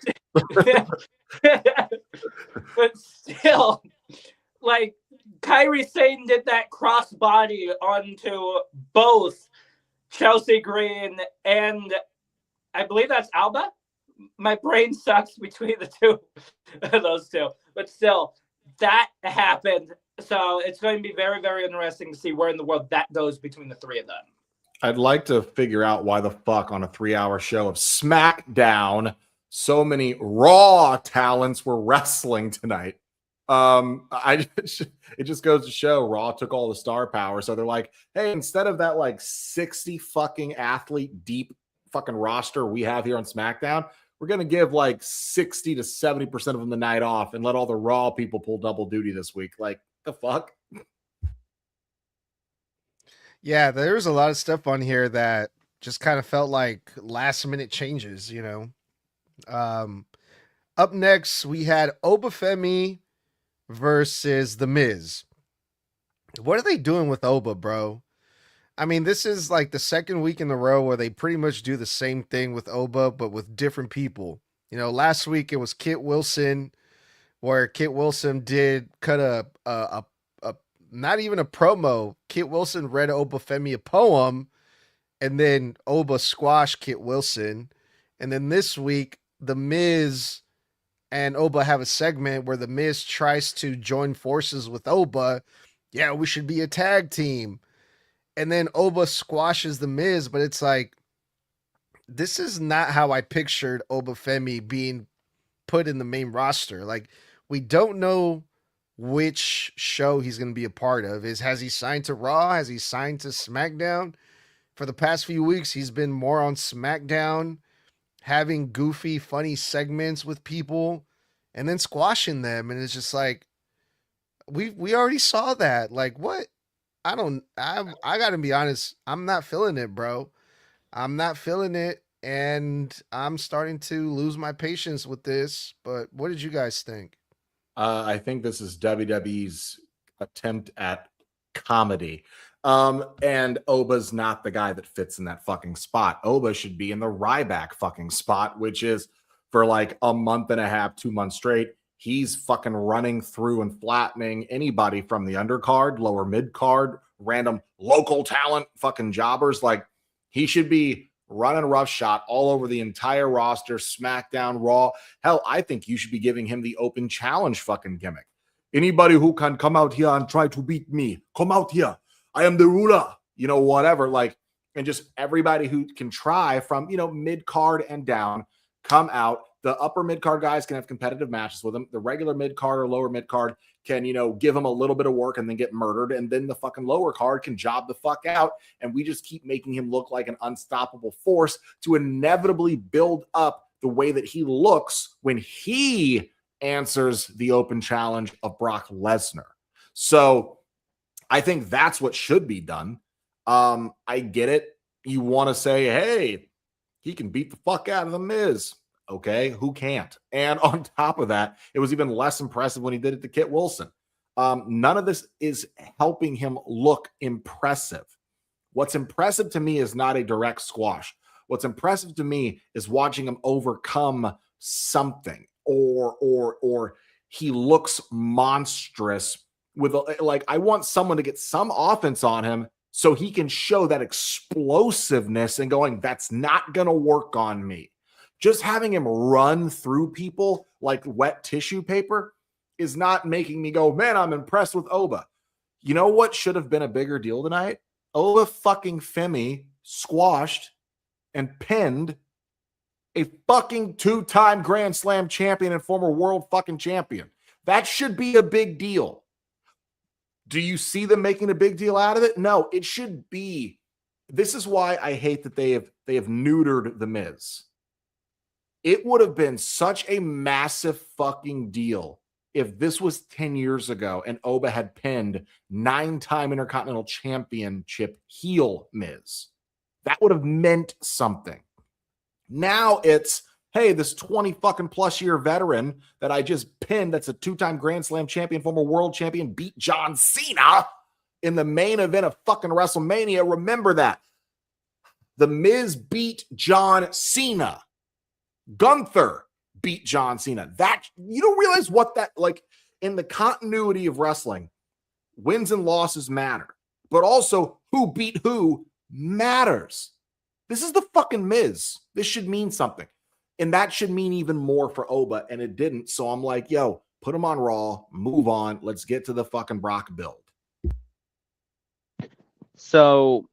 But still, like, Kairi Sane did that crossbody onto both Chelsea Green and I believe that's Alba. My brain sucks between the two, those two. But still, that happened. So it's going to be very, very interesting to see where in the world that goes between the three of them. I'd like to figure out why the fuck on a 3-hour show of SmackDown so many Raw talents were wrestling tonight. It just goes to show Raw took all the star power. So they're like, hey, instead of that like 60 fucking athlete deep fucking roster we have here on SmackDown, we're going to give like 60 to 70% of them the night off and let all the Raw people pull double duty this week. Like, the fuck? Yeah, there's a lot of stuff on here that just kind of felt like last minute changes, you know. Up next, we had Oba Femi versus The Miz. What are they doing with Oba, bro? I mean, this is like the second week in a row where they pretty much do the same thing with Oba, but with different people. You know, last week it was Kit Wilson, where Kit Wilson did cut a not even a promo. Kit Wilson read Oba Femi a poem, and then Oba squashed Kit Wilson. And then this week, The Miz and Oba have a segment where The Miz tries to join forces with Oba. Yeah, we should be a tag team. And then Oba squashes The Miz, but it's like, this is not how I pictured Oba Femi being put in the main roster. Like, we don't know which show he's going to be a part of. Has he signed to Raw? Has he signed to SmackDown? For the past few weeks, he's been more on SmackDown, having goofy, funny segments with people, and then squashing them. And it's just like, we already saw that. Like, what? I got to be honest. I'm not feeling it, bro. I'm not feeling it. And I'm starting to lose my patience with this. But what did you guys think? I think this is WWE's attempt at comedy. And Oba's not the guy that fits in that fucking spot. Oba should be in the Ryback fucking spot, which is for like a month and a half, 2 months straight. He's fucking running through and flattening anybody from the undercard, lower mid card, random local talent, fucking jobbers. Like, he should be running roughshod all over the entire roster, SmackDown, Raw. Hell, I think you should be giving him the open challenge fucking gimmick. Anybody who can come out here and try to beat me, come out here. I am the ruler, you know, whatever. Like, and just everybody who can try from, you know, mid card and down, come out. The upper mid card guys can have competitive matches with them. The regular mid card or lower mid card can, you know, give them a little bit of work and then get murdered. And then the fucking lower card can job the fuck out. And we just keep making him look like an unstoppable force to inevitably build up the way that he looks when he answers the open challenge of Brock Lesnar. So I think that's what should be done. I get it. You want to say, hey, he can beat the fuck out of The Miz. Okay, who can't? And on top of that, it was even less impressive when he did it to Kit Wilson. None of this is helping him look impressive. What's impressive to me is not a direct squash. What's impressive to me is watching him overcome something, or he looks monstrous with like, I want someone to get some offense on him so he can show that explosiveness and going, that's not going to work on me. Just having him run through people like wet tissue paper is not making me go, man, I'm impressed with Oba. You know what should have been a bigger deal tonight? Oba fucking Femi squashed and pinned a fucking 2-time Grand Slam champion and former world fucking champion. That should be a big deal. Do you see them making a big deal out of it? No, it should be. This is why I hate that they have neutered The Miz. It would have been such a massive fucking deal if this was 10 years ago and Oba had pinned 9-time Intercontinental Championship heel Miz. That would have meant something. Now it's, hey, this 20 fucking plus year veteran that I just pinned, that's a 2-time Grand Slam champion, former world champion, beat John Cena in the main event of fucking WrestleMania. Remember that. The Miz beat John Cena. Gunther beat John Cena. That, you don't realize what that, like, in the continuity of wrestling, wins and losses matter, but also who beat who matters. This is the fucking Miz. This should mean something. And that should mean even more for Oba, and it didn't. So I'm like, yo, put him on Raw, move on. Let's get to the fucking Brock build. So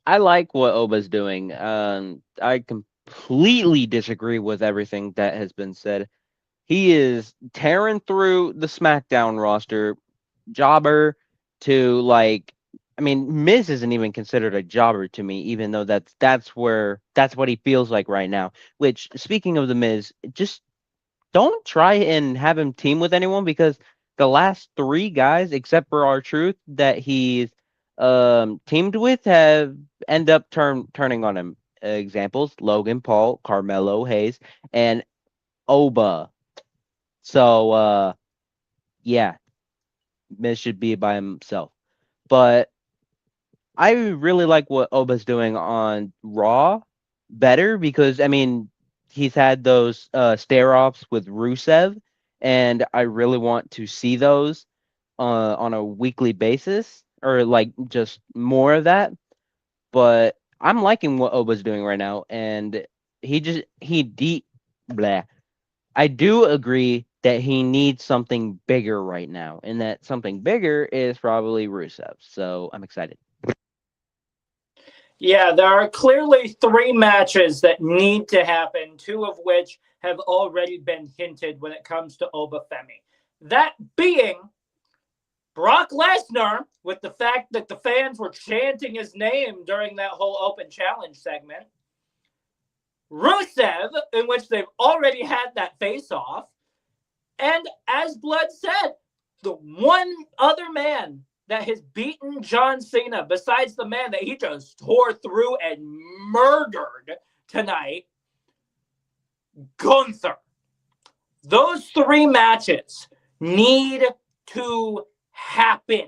I like what Oba's doing. I completely disagree with everything that has been said. He is tearing through the SmackDown roster, jobber to like, I mean, Miz isn't even considered a jobber to me, even though that's what he feels like right now. Which, speaking of the Miz, just don't try and have him team with anyone, because the last 3 guys, except for R-Truth, that he's teamed with have end up turning on him. Examples: Logan Paul, Carmelo Hayes, and Oba. So yeah, Miz should be by himself. But I really like what Oba's doing on Raw better, because I mean, he's had those stare-offs with Rusev, and I really want to see those on a weekly basis, or like just more of that. But I'm liking what Oba's doing right now, and blah. I do agree that he needs something bigger right now, and that something bigger is probably Rusev. So I'm excited. Yeah, there are clearly 3 matches that need to happen, 2 of which have already been hinted when it comes to Oba Femi. That being Brock Lesnar, with the fact that the fans were chanting his name during that whole open challenge segment. Rusev, in which they've already had that face-off. And as Blood said, the one other man that has beaten John Cena, besides the man that he just tore through and murdered tonight, Gunther. Those 3 matches need to happen.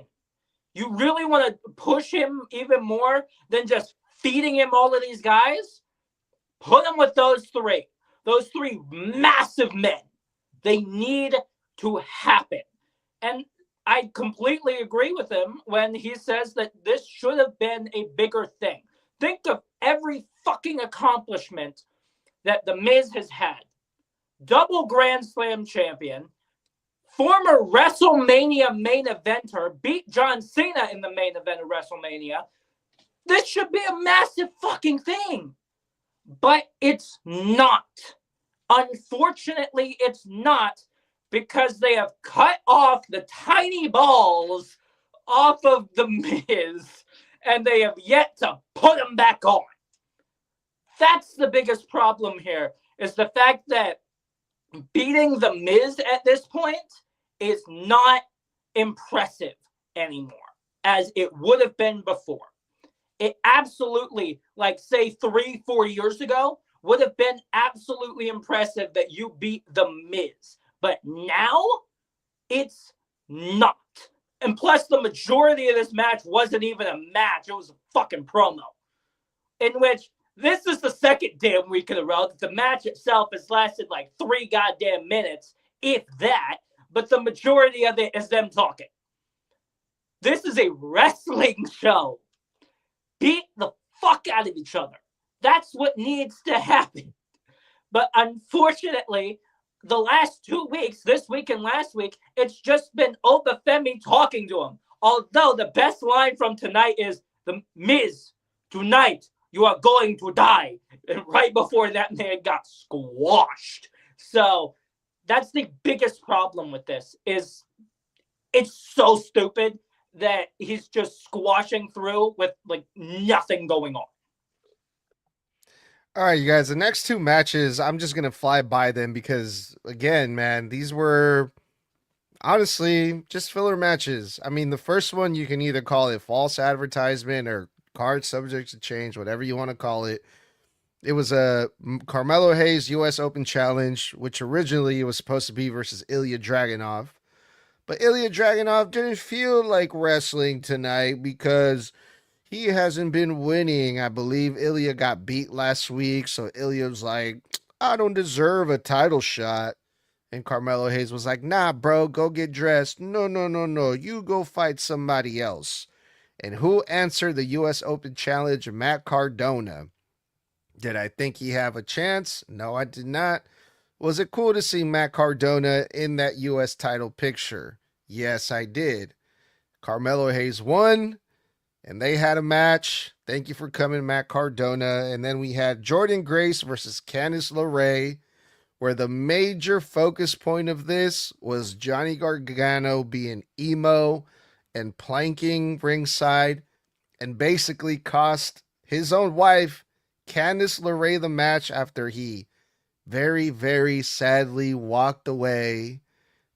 You really want to push him even more than just feeding him all of these guys? Put him with those 3. Those 3 massive men. They need to happen. And I completely agree with him when he says that this should have been a bigger thing. Think of every fucking accomplishment that The Miz has had. Double Grand Slam champion, former WrestleMania main eventer, beat John Cena in the main event of WrestleMania. This should be a massive fucking thing. But it's not. Unfortunately, it's not, because they have cut off the tiny balls off of The Miz, and they have yet to put them back on. That's the biggest problem here, is the fact that beating The Miz at this point is not impressive anymore, as it would have been before. It absolutely, like say 3-4 years ago, would have been absolutely impressive that you beat The Miz. But now, it's not. And plus, the majority of this match wasn't even a match. It was a fucking promo. In which, this is the second damn week in a row that the match itself has lasted like 3 goddamn minutes, if that. But the majority of it is them talking. This is a wrestling show. Beat the fuck out of each other. That's what needs to happen. But unfortunately, the last 2 weeks, this week and last week, it's just been Oba Femi talking to him. Although the best line from tonight is, "The Miz, tonight you are going to die." And right before that man got squashed. So that's the biggest problem with this, is it's so stupid that he's just squashing through with like nothing going on. All right, you guys, the next 2 matches, I'm just going to fly by them because, again, man, these were honestly just filler matches. I mean, the first one, you can either call it false advertisement or card subject to change, whatever you want to call it. It was a Carmelo Hayes U.S. Open Challenge, which originally was supposed to be versus Ilya Dragunov. But Ilya Dragunov didn't feel like wrestling tonight because he hasn't been winning. I believe Ilya got beat last week, so Ilya was like, I don't deserve a title shot. And Carmelo Hayes was like, nah, bro, go get dressed. No, no, no, no. You go fight somebody else. And who answered the U.S. Open Challenge? Matt Cardona. Did I think he have a chance? No, I did not. Was it cool to see Matt Cardona in that U.S. title picture? Yes, I did. Carmelo Hayes won, and they had a match. Thank you for coming, Matt Cardona. And then we had Jordynne Grace versus Candice LeRae, where the major focus point of this was Johnny Gargano being emo and planking ringside and basically cost his own wife, Candice LeRae, the match after he very, very sadly walked away.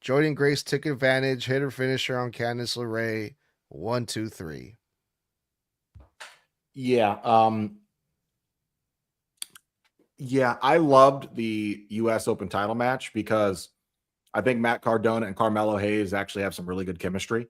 Jordynne Grace took advantage, hit her finisher on Candice LeRae. 1, 2, 3. Yeah. Yeah, I loved the U.S. Open title match because I think Matt Cardona and Carmelo Hayes actually have some really good chemistry.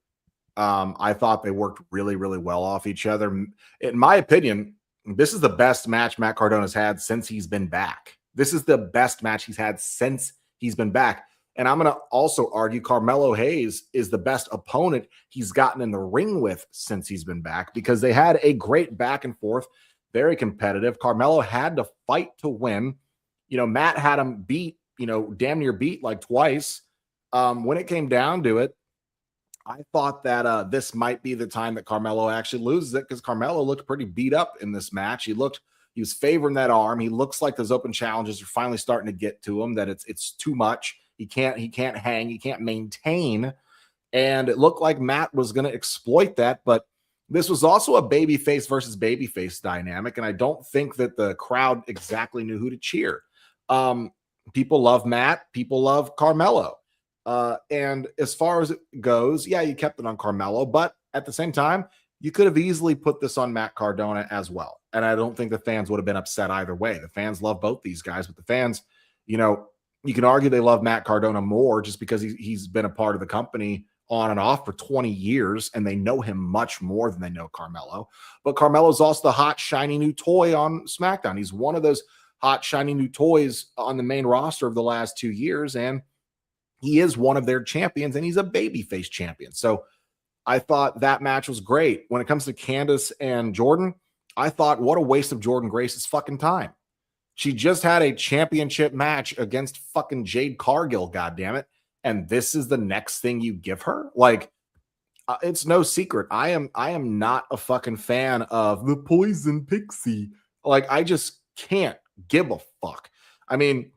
I thought they worked really, really well off each other. In my opinion, this is the best match Matt Cardona's had since he's been back. This is the best match he's had since he's been back. And I'm going to also argue Carmelo Hayes is the best opponent he's gotten in the ring with since he's been back because they had a great back and forth, very competitive. Carmelo had to fight to win. You know, Matt had him beat, damn near beat like twice. When it came down to it, I thought that this might be the time that Carmelo actually loses it because Carmelo looked pretty beat up in this match. He was favoring that arm. He looks like those open challenges are finally starting to get to him, that it's too much. He can't hang, he can't maintain. And it looked like Matt was going to exploit that, but this was also a babyface versus babyface dynamic, and I don't think that the crowd exactly knew who to cheer. People love Matt, people love Carmelo. And as far as it goes, yeah, you kept it on Carmelo, but at the same time, you could have easily put this on Matt Cardona as well. And I don't think the fans would have been upset either way. The fans love both these guys, but the fans, you can argue they love Matt Cardona more just because he's been a part of the company on and off for 20 years, and they know him much more than they know Carmelo. But Carmelo's also the hot, shiny new toy on SmackDown. He's one of those hot, shiny new toys on the main roster of the last 2 years, and he is one of their champions, and he's a babyface champion. So I thought that match was great. When it comes to Candice and Jordynne, I thought, what a waste of Jordynne Grace's fucking time. She just had a championship match against fucking Jade Cargill, goddammit. And this is the next thing you give her? Like, it's no secret. I am not a fucking fan of the Poison Pixie. Like, I just can't give a fuck. I mean,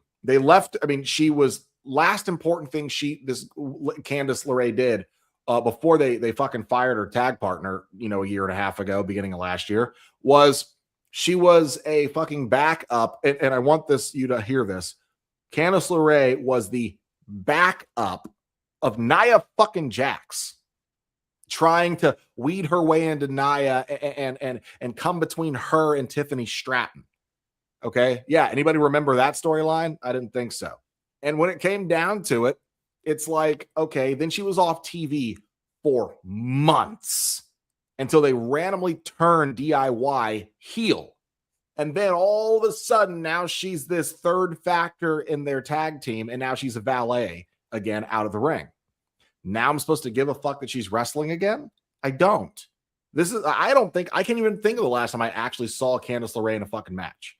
she was last important thing this Candice LeRae did before they fucking fired her tag partner, a year and a half ago, beginning of last year, was she was a fucking backup. And I want you to hear this. Candice LeRae was the backup of Nia fucking Jax, trying to weed her way into Nia and come between her and Tiffany Stratton. Okay. Yeah. Anybody remember that storyline? I didn't think so. And when it came down to it, it's like, okay, then she was off TV for months until they randomly turned DIY heel. And then all of a sudden, now she's this third factor in their tag team, and now she's a valet again out of the ring. Now I'm supposed to give a fuck that she's wrestling again? I don't. I can't even think of the last time I actually saw Candice LeRae in a fucking match.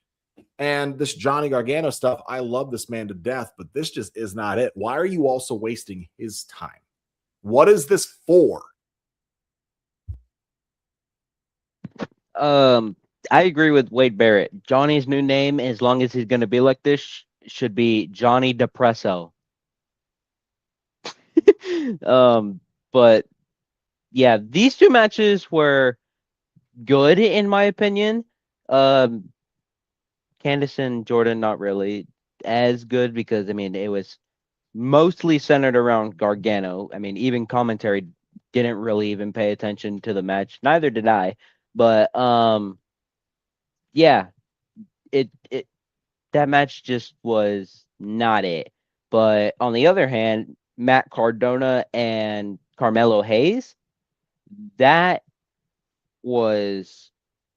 And this Johnny Gargano stuff, I love this man to death, but this just is not it. Why are you also wasting his time? What is this for? I agree with Wade Barrett. Johnny's new name, as long as he's going to be like this, should be Johnny Depresso. But yeah, these two matches were good in my opinion. Candice and Jordynne not really as good because it was mostly centered around Gargano. Even commentary didn't really even pay attention to the match. Neither did I. But yeah, it that match just was not it. But on the other hand, Matt Cardona and Carmelo Hayes, that was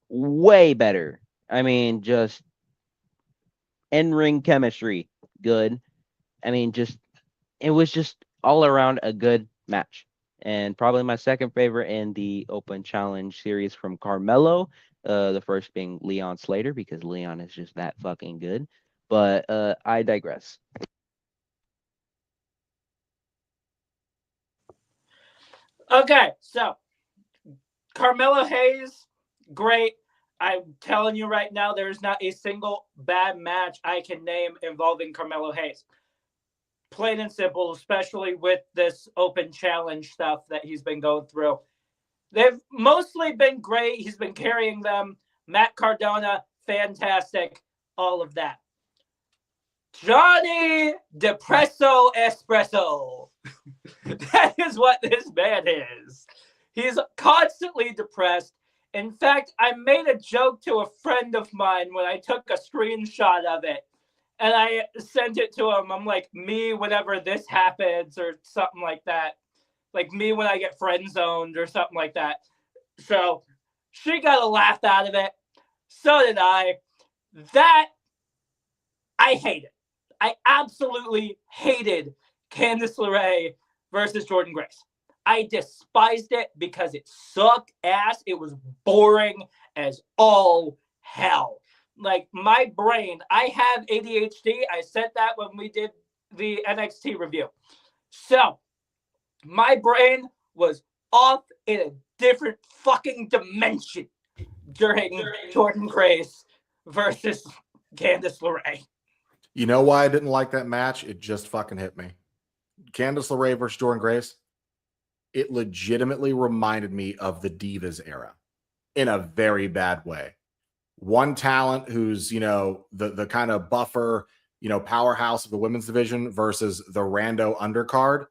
way better. I mean, just in-ring chemistry, good. I mean, it was just all around a good match. And probably my second favorite in the Open Challenge series from Carmelo. The first being Leon Slater, because Leon is just that fucking good. But I digress. Okay, so Carmelo Hayes, great. I'm telling you right now, there's not a single bad match I can name involving Carmelo Hayes. Plain and simple, especially with this Open Challenge stuff that he's been going through. They've mostly been great. He's been carrying them. Matt Cardona, fantastic. All of that. Johnny Depresso Espresso. That is what this man is. He's constantly depressed. In fact, I made a joke to a friend of mine when I took a screenshot of it. And I sent it to him. I'm like, me whenever this happens or something like that. Like me when I get friend zoned or something like that. So she got a laugh out of it. So did I. That, I hate it. I absolutely hated Candice LeRae versus Jordynne Grace. I despised it because it sucked ass. It was boring as all hell. Like my brain, I have ADHD. I said that when we did the NXT review. So my brain was off in a different fucking dimension during Jordynne Grace versus Candice LeRae. You know why I didn't like that match? It just fucking hit me. Candice LeRae versus Jordynne Grace. It legitimately reminded me of the Divas era in a very bad way. One talent who's, the kind of buffer, powerhouse of the women's division versus the rando undercard.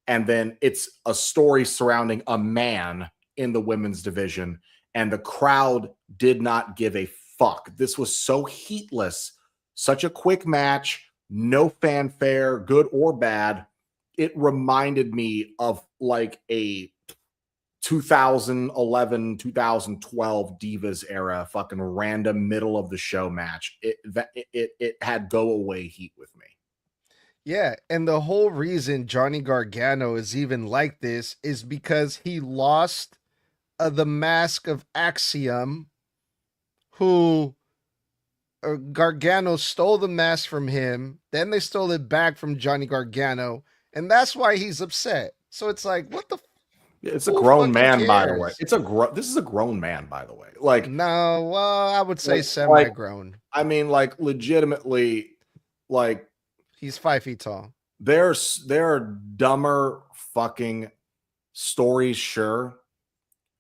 And then it's a story surrounding a man in the women's division. And the crowd did not give a fuck. This was so heatless. Such a quick match. No fanfare, good or bad. It reminded me of like a 2011, 2012 Divas era, fucking random middle of the show match. It had go away heat with me. Yeah, and the whole reason Johnny Gargano is even like this is because he lost the mask of Axiom, who Gargano stole the mask from him. Then they stole it back from Johnny Gargano, and that's why he's upset. So it's like, what the? It's a grown man, by the way. This is a grown man, by the way. Like, no, well, I would say semi-grown. I mean, like, legitimately, like, he's 5 feet tall. There are dumber fucking stories, sure,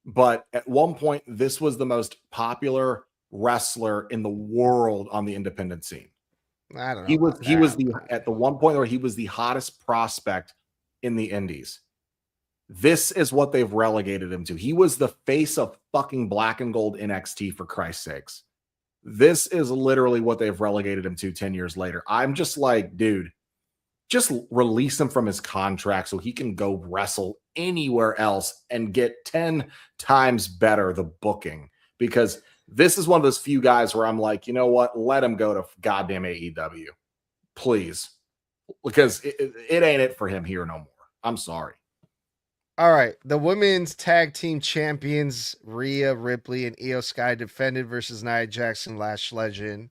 but at one point, this was the most popular wrestler in the world on the independent scene. I don't know. He was at the one point where he was the hottest prospect in the indies. This is what they've relegated him to. He was the face of fucking black and gold NXT, for Christ's sakes. This is literally what they've relegated him to 10 years later. I'm just like, dude, just release him from his contract so he can go wrestle anywhere else and get 10 times better the booking. Because this is one of those few guys where I'm like, you know what? Let him go to goddamn AEW. Please. Because it ain't it for him here no more. I'm sorry. All right, the women's tag team champions, Rhea, Ripley, and Io Sky defended versus Nia Jax, Lash Legend.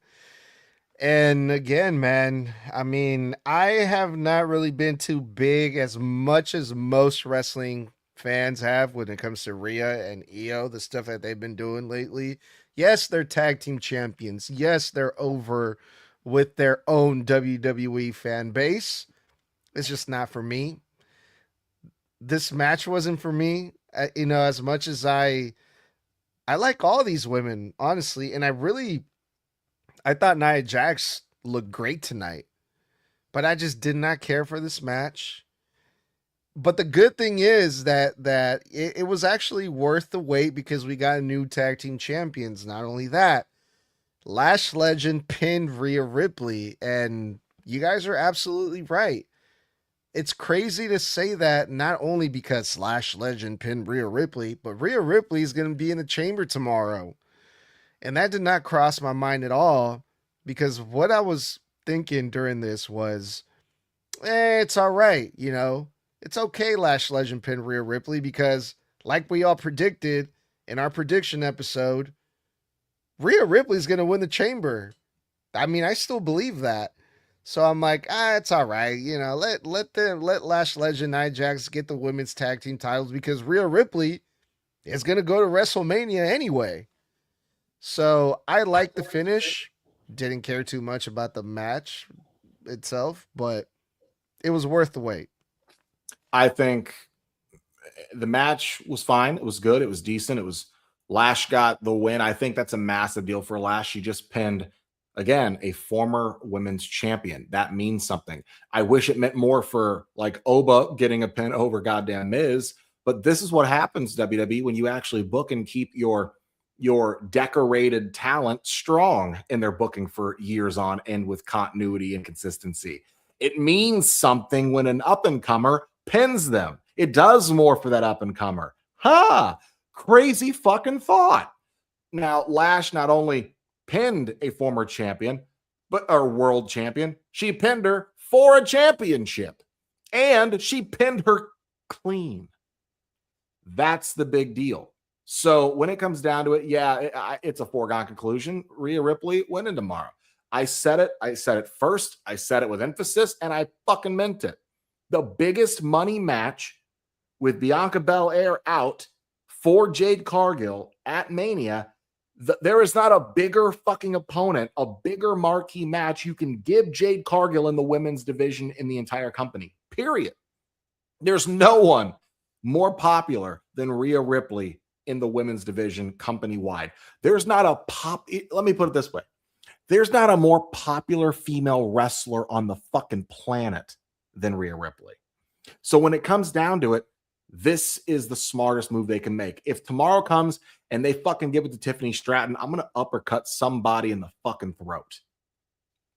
And again, man, I mean, I have not really been too big as much as most wrestling fans have when it comes to Rhea and Io, the stuff that they've been doing lately. Yes, they're tag team champions. Yes, they're over with their own WWE fan base. It's just not for me. This match wasn't for me, as much as I like all these women, honestly. And I thought Nia Jax looked great tonight, but I just did not care for this match. But the good thing is that it was actually worth the wait because we got new tag team champions. Not only that, Lash Legend pinned Rhea Ripley, and you guys are absolutely right. It's crazy to say that not only because Lash Legend pinned Rhea Ripley, but Rhea Ripley is going to be in the chamber tomorrow. And that did not cross my mind at all, because what I was thinking during this was, it's all right, you know. It's okay Lash Legend pinned Rhea Ripley because, like we all predicted in our prediction episode, Rhea Ripley's going to win the chamber. I mean, I still believe that. So I'm like, it's all right. You know, let Lash Legend Nia Jax get the women's tag team titles because Rhea Ripley is going to go to WrestleMania anyway. So I like the finish. Didn't care too much about the match itself, but it was worth the wait. I think the match was fine. It was good. It was decent. It was Lash got the win. I think that's a massive deal for Lash. She just pinned, again, a former women's champion. That means something. I wish it meant more for like Oba getting a pin over goddamn Miz, but this is what happens, WWE, when you actually book and keep your decorated talent strong in their booking for years on end with continuity and consistency. It means something when an up-and-comer pins them. It does more for that up-and-comer. Crazy fucking thought. Now, Lash not only pinned a former champion, but a world champion, she pinned her for a championship. And she pinned her clean. That's the big deal. So when it comes down to it, it's a foregone conclusion. Rhea Ripley winning tomorrow. I said it first. I said it with emphasis, and I fucking meant it. The biggest money match with Bianca Belair out for Jade Cargill at Mania. There is not a bigger fucking opponent, a bigger marquee match you can give Jade Cargill in the women's division in the entire company, period. There's no one more popular than Rhea Ripley in the women's division company-wide. There's not let me put it this way. There's not a more popular female wrestler on the fucking planet than Rhea Ripley. So when it comes down to it, this is the smartest move they can make. If tomorrow comes and they fucking give it to Tiffany Stratton, I'm going to uppercut somebody in the fucking throat.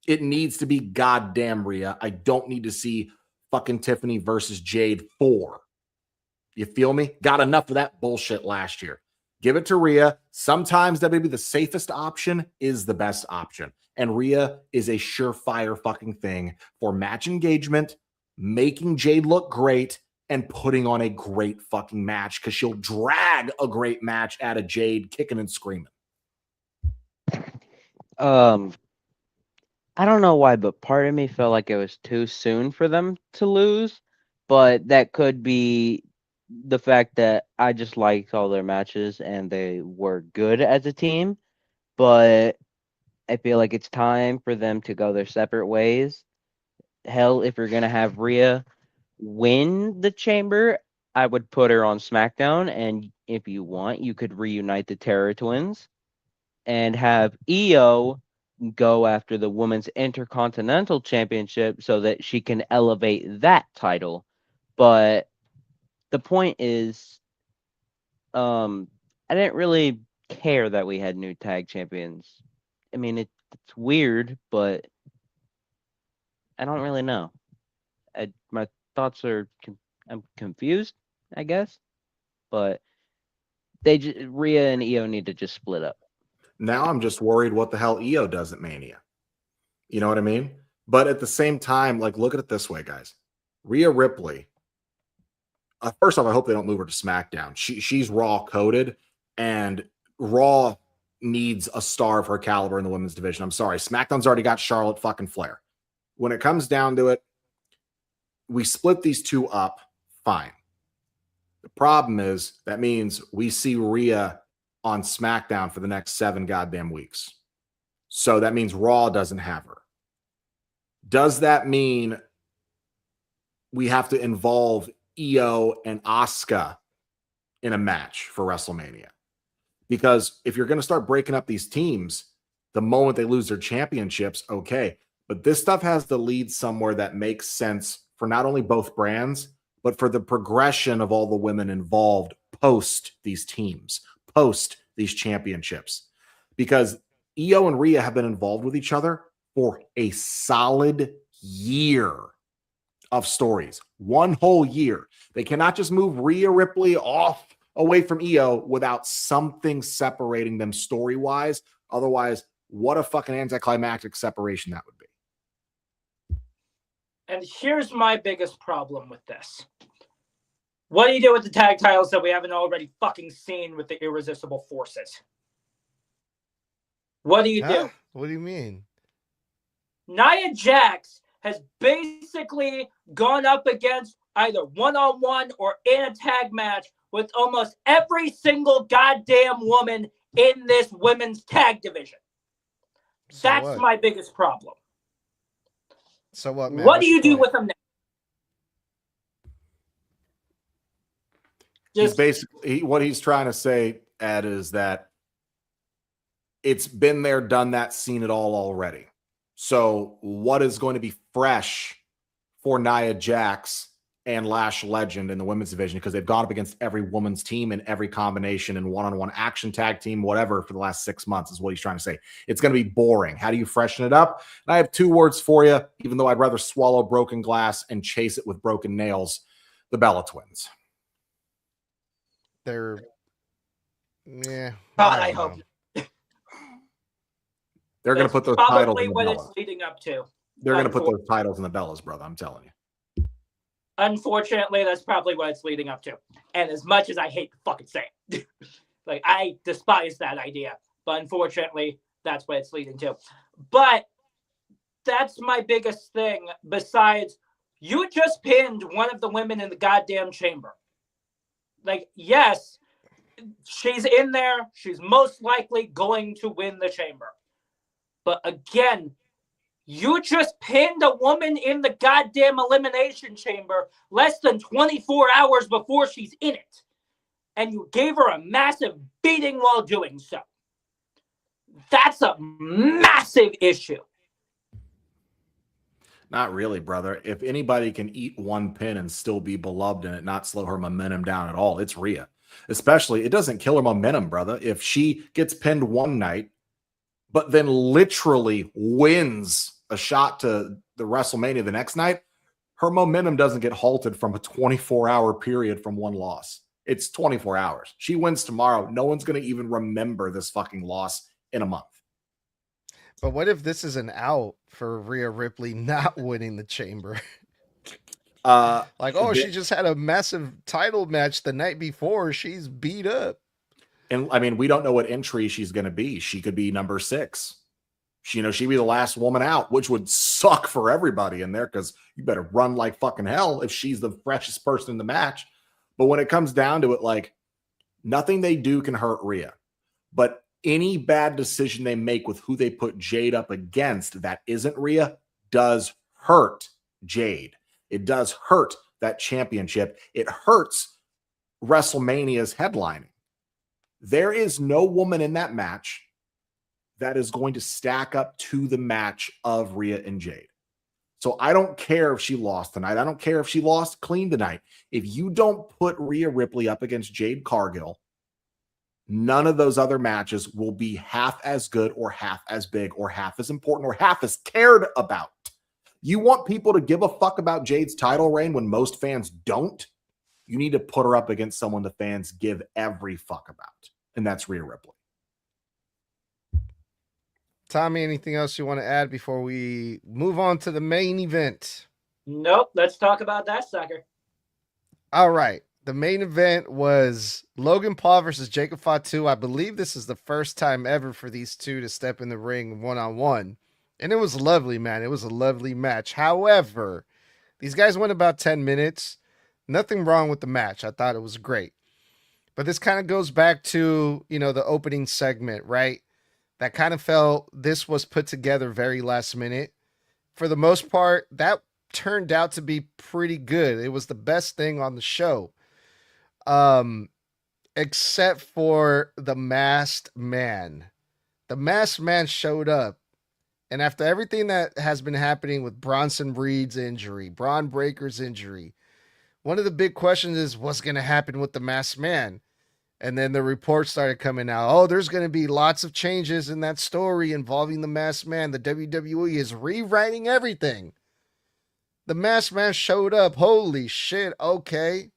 It needs to be goddamn Rhea. I don't need to see fucking Tiffany versus Jade 4. You feel me? Got enough of that bullshit last year. Give it to Rhea. Sometimes WWE, the safest option is the best option. And Rhea is a surefire fucking thing for match engagement, making Jade look great, and putting on a great fucking match because she'll drag a great match out of Jade kicking and screaming. I don't know why, but part of me felt like it was too soon for them to lose. But that could be the fact that I just liked all their matches and they were good as a team. But I feel like it's time for them to go their separate ways. Hell, if you're going to have Rhea win the chamber, I would put her on SmackDown. And if you want, you could reunite the Terror Twins and have Io go after the Women's Intercontinental Championship so that she can elevate that title. But the point is, I didn't really care that we had new tag champions. I mean, it's weird, but I don't really know. My thoughts are, I'm confused, I guess. But Rhea and Io need to just split up. Now I'm just worried what the hell Io does at Mania. You know what I mean? But at the same time, like, look at it this way, guys. Rhea Ripley, first off, I hope they don't move her to SmackDown. She's Raw coded, and Raw needs a star of her caliber in the women's division. I'm sorry. SmackDown's already got Charlotte fucking Flair. When it comes down to it, we split these two up, fine. The problem is that means we see Rhea on SmackDown for the next 7 goddamn weeks. So that means Raw doesn't have her. Does that mean we have to involve Io and Asuka in a match for WrestleMania? Because if you're going to start breaking up these teams, the moment they lose their championships, okay. But this stuff has to lead somewhere that makes sense for not only both brands, but for the progression of all the women involved post these teams, post these championships. Because Io and Rhea have been involved with each other for a solid year of stories. One whole year. They cannot just move Rhea Ripley off away from Io without something separating them story-wise. Otherwise, what a fucking anticlimactic separation that would be. And here's my biggest problem with this. What do you do with the tag titles that we haven't already fucking seen with the Irresistible Forces? What do you do? What do you mean? Nia Jax has basically gone up against either one-on-one or in a tag match with almost every single goddamn woman in this women's tag division. That's my biggest problem. So what, man? What do you do with them now? He's basically, what he's trying to say, Ed, is that it's been there, done that, seen it all already. So what is going to be fresh for Nia Jax and Lash Legend in the women's division? Because they've gone up against every woman's team in every combination and one-on-one action tag team, whatever, for the last 6 months is what he's trying to say. It's going to be boring. How do you freshen it up? And I have 2 words for you, even though I'd rather swallow broken glass and chase it with broken nails. The Bella Twins. They're, yeah. God, I hope. They're going to put those titles in the what Bellas. it's leading up to. They're going to put those titles in the Bellas, brother. I'm telling you. Unfortunately, that's probably what it's leading up to. And as much as I hate to fucking say it, like, I despise that idea. But unfortunately, that's what it's leading to. But that's my biggest thing. Besides, you just pinned one of the women in the goddamn chamber. Like, yes, she's in there. She's most likely going to win the chamber. But again, you just pinned a woman in the goddamn Elimination Chamber less than 24 hours before she's in it. And you gave her a massive beating while doing so. That's a massive issue. Not really, brother. If anybody can eat one pin and still be beloved and it not slow her momentum down at all, it's Rhea. Especially, it doesn't kill her momentum, brother. If she gets pinned one night, but then literally wins a shot to the WrestleMania the next night, her momentum doesn't get halted from a 24-hour period from one loss. It's 24 hours. She wins tomorrow. No one's going to even remember this fucking loss in a month. But what if this is an out for Rhea Ripley not winning the chamber? She just had a massive title match the night before. She's beat up. And I mean, we don't know what entry she's going to be. She could be number 6. She'd be the last woman out, which would suck for everybody in there because you better run like fucking hell if she's the freshest person in the match. But when it comes down to it, like, nothing they do can hurt Rhea. But any bad decision they make with who they put Jade up against that isn't Rhea does hurt Jade. It does hurt that championship. It hurts WrestleMania's headlining. There is no woman in that match that is going to stack up to the match of Rhea and Jade. So I don't care if she lost tonight. I don't care if she lost clean tonight. If you don't put Rhea Ripley up against Jade Cargill, none of those other matches will be half as good or half as big or half as important or half as cared about. You want people to give a fuck about Jade's title reign when most fans don't? You need to put her up against someone the fans give every fuck about, and that's Rhea Ripley. Tommy, anything else you want to add before we move on to the main event? Nope. Let's talk about that sucker. All right. The main event was Logan Paul versus Jacob Fatu. I believe this is the first time ever for these two to step in the ring one-on-one. And it was lovely, man. It was a lovely match. However, these guys went about 10 minutes. Nothing wrong with the match. I thought it was great. But this kind of goes back to, the opening segment, right? That kind of felt this was put together very last minute. For the most part, that turned out to be pretty good. It was the best thing on the show. Except for the masked man. The masked man showed up. And after everything that has been happening with Bronson Reed's injury, Braun Breaker's injury, one of the big questions is what's going to happen with the masked man. And then the reports started coming out. Oh, there's going to be lots of changes in that story involving the Masked Man. The WWE is rewriting everything. The Masked Man showed up. Holy shit. Okay.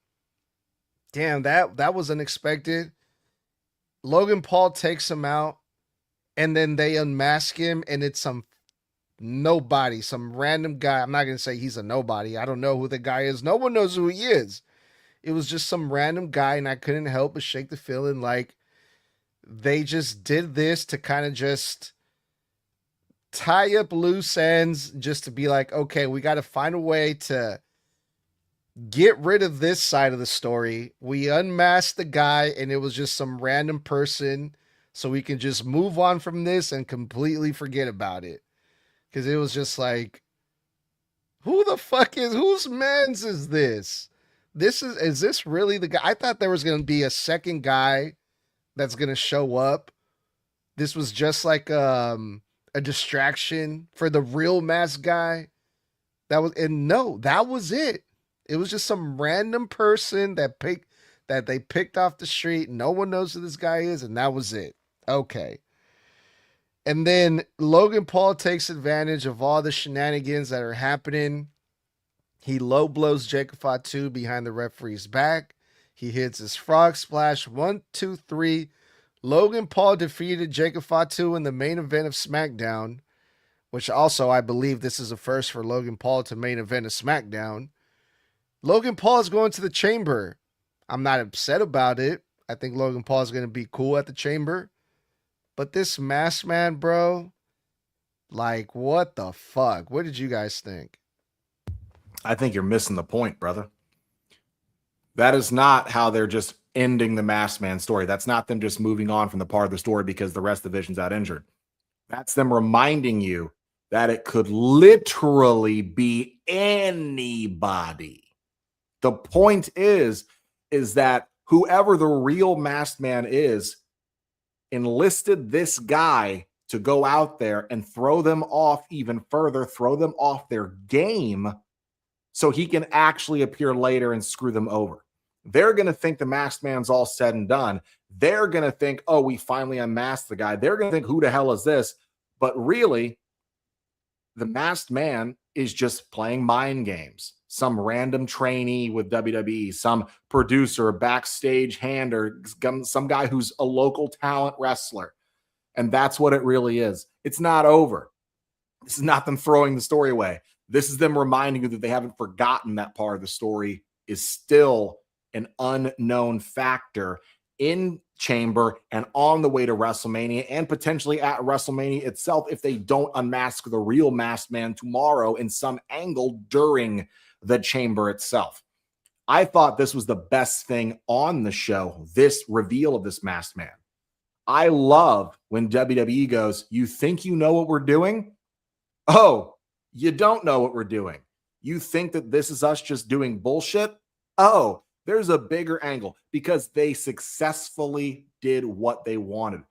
Damn, that was unexpected. Logan Paul takes him out, and then they unmask him, and it's some nobody, some random guy. I'm not going to say he's a nobody. I don't know who the guy is. No one knows who he is. It was just some random guy, and I couldn't help but shake the feeling like they just did this to kind of just tie up loose ends, just to be like, okay, we got to find a way to get rid of this side of the story. We unmasked the guy, and it was just some random person, so we can just move on from this and completely forget about it. Because it was just like, whose man's is this? Is this really the guy? I thought there was going to be a second guy that's going to show up. This was just like a distraction for the real mask guy. That was it. It was just some random person that they picked off the street. No one knows who this guy is, and that was it. Okay. And then Logan Paul takes advantage of all the shenanigans that are happening. He low blows Jacob Fatu behind the referee's back. He hits his frog splash. 1, 2, 3. Logan Paul defeated Jacob Fatu in the main event of SmackDown, which also I believe this is a first for Logan Paul to main event of SmackDown. Logan Paul is going to the Chamber. I'm not upset about it. I think Logan Paul is going to be cool at the Chamber. But this Masked Man, bro, like, what the fuck? What did you guys think? I think you're missing the point, brother. That is not how they're just ending the Masked Man story. That's not them just moving on from the part of the story because the rest of the division's out injured. That's them reminding you that it could literally be anybody. The point is that whoever the real Masked Man is enlisted this guy to go out there and throw them off even further, throw them off their game, so he can actually appear later and screw them over. They're going to think the Masked Man's all said and done. They're going to think, oh, we finally unmasked the guy. They're going to think, who the hell is this? But really, the Masked Man is just playing mind games. Some random trainee with WWE, some producer, backstage hand, or some guy who's a local talent wrestler. And that's what it really is. It's not over. This is not them throwing the story away. This is them reminding you that they haven't forgotten that part of the story is still an unknown factor in Chamber and on the way to WrestleMania and potentially at WrestleMania itself if they don't unmask the real Masked Man tomorrow in some angle during the Chamber itself. I thought this was the best thing on the show, this reveal of this Masked Man. I love when WWE goes, you think you know what we're doing? Oh, you don't know what we're doing. You think that this is us just doing bullshit? Oh, there's a bigger angle because they successfully did what they wanted.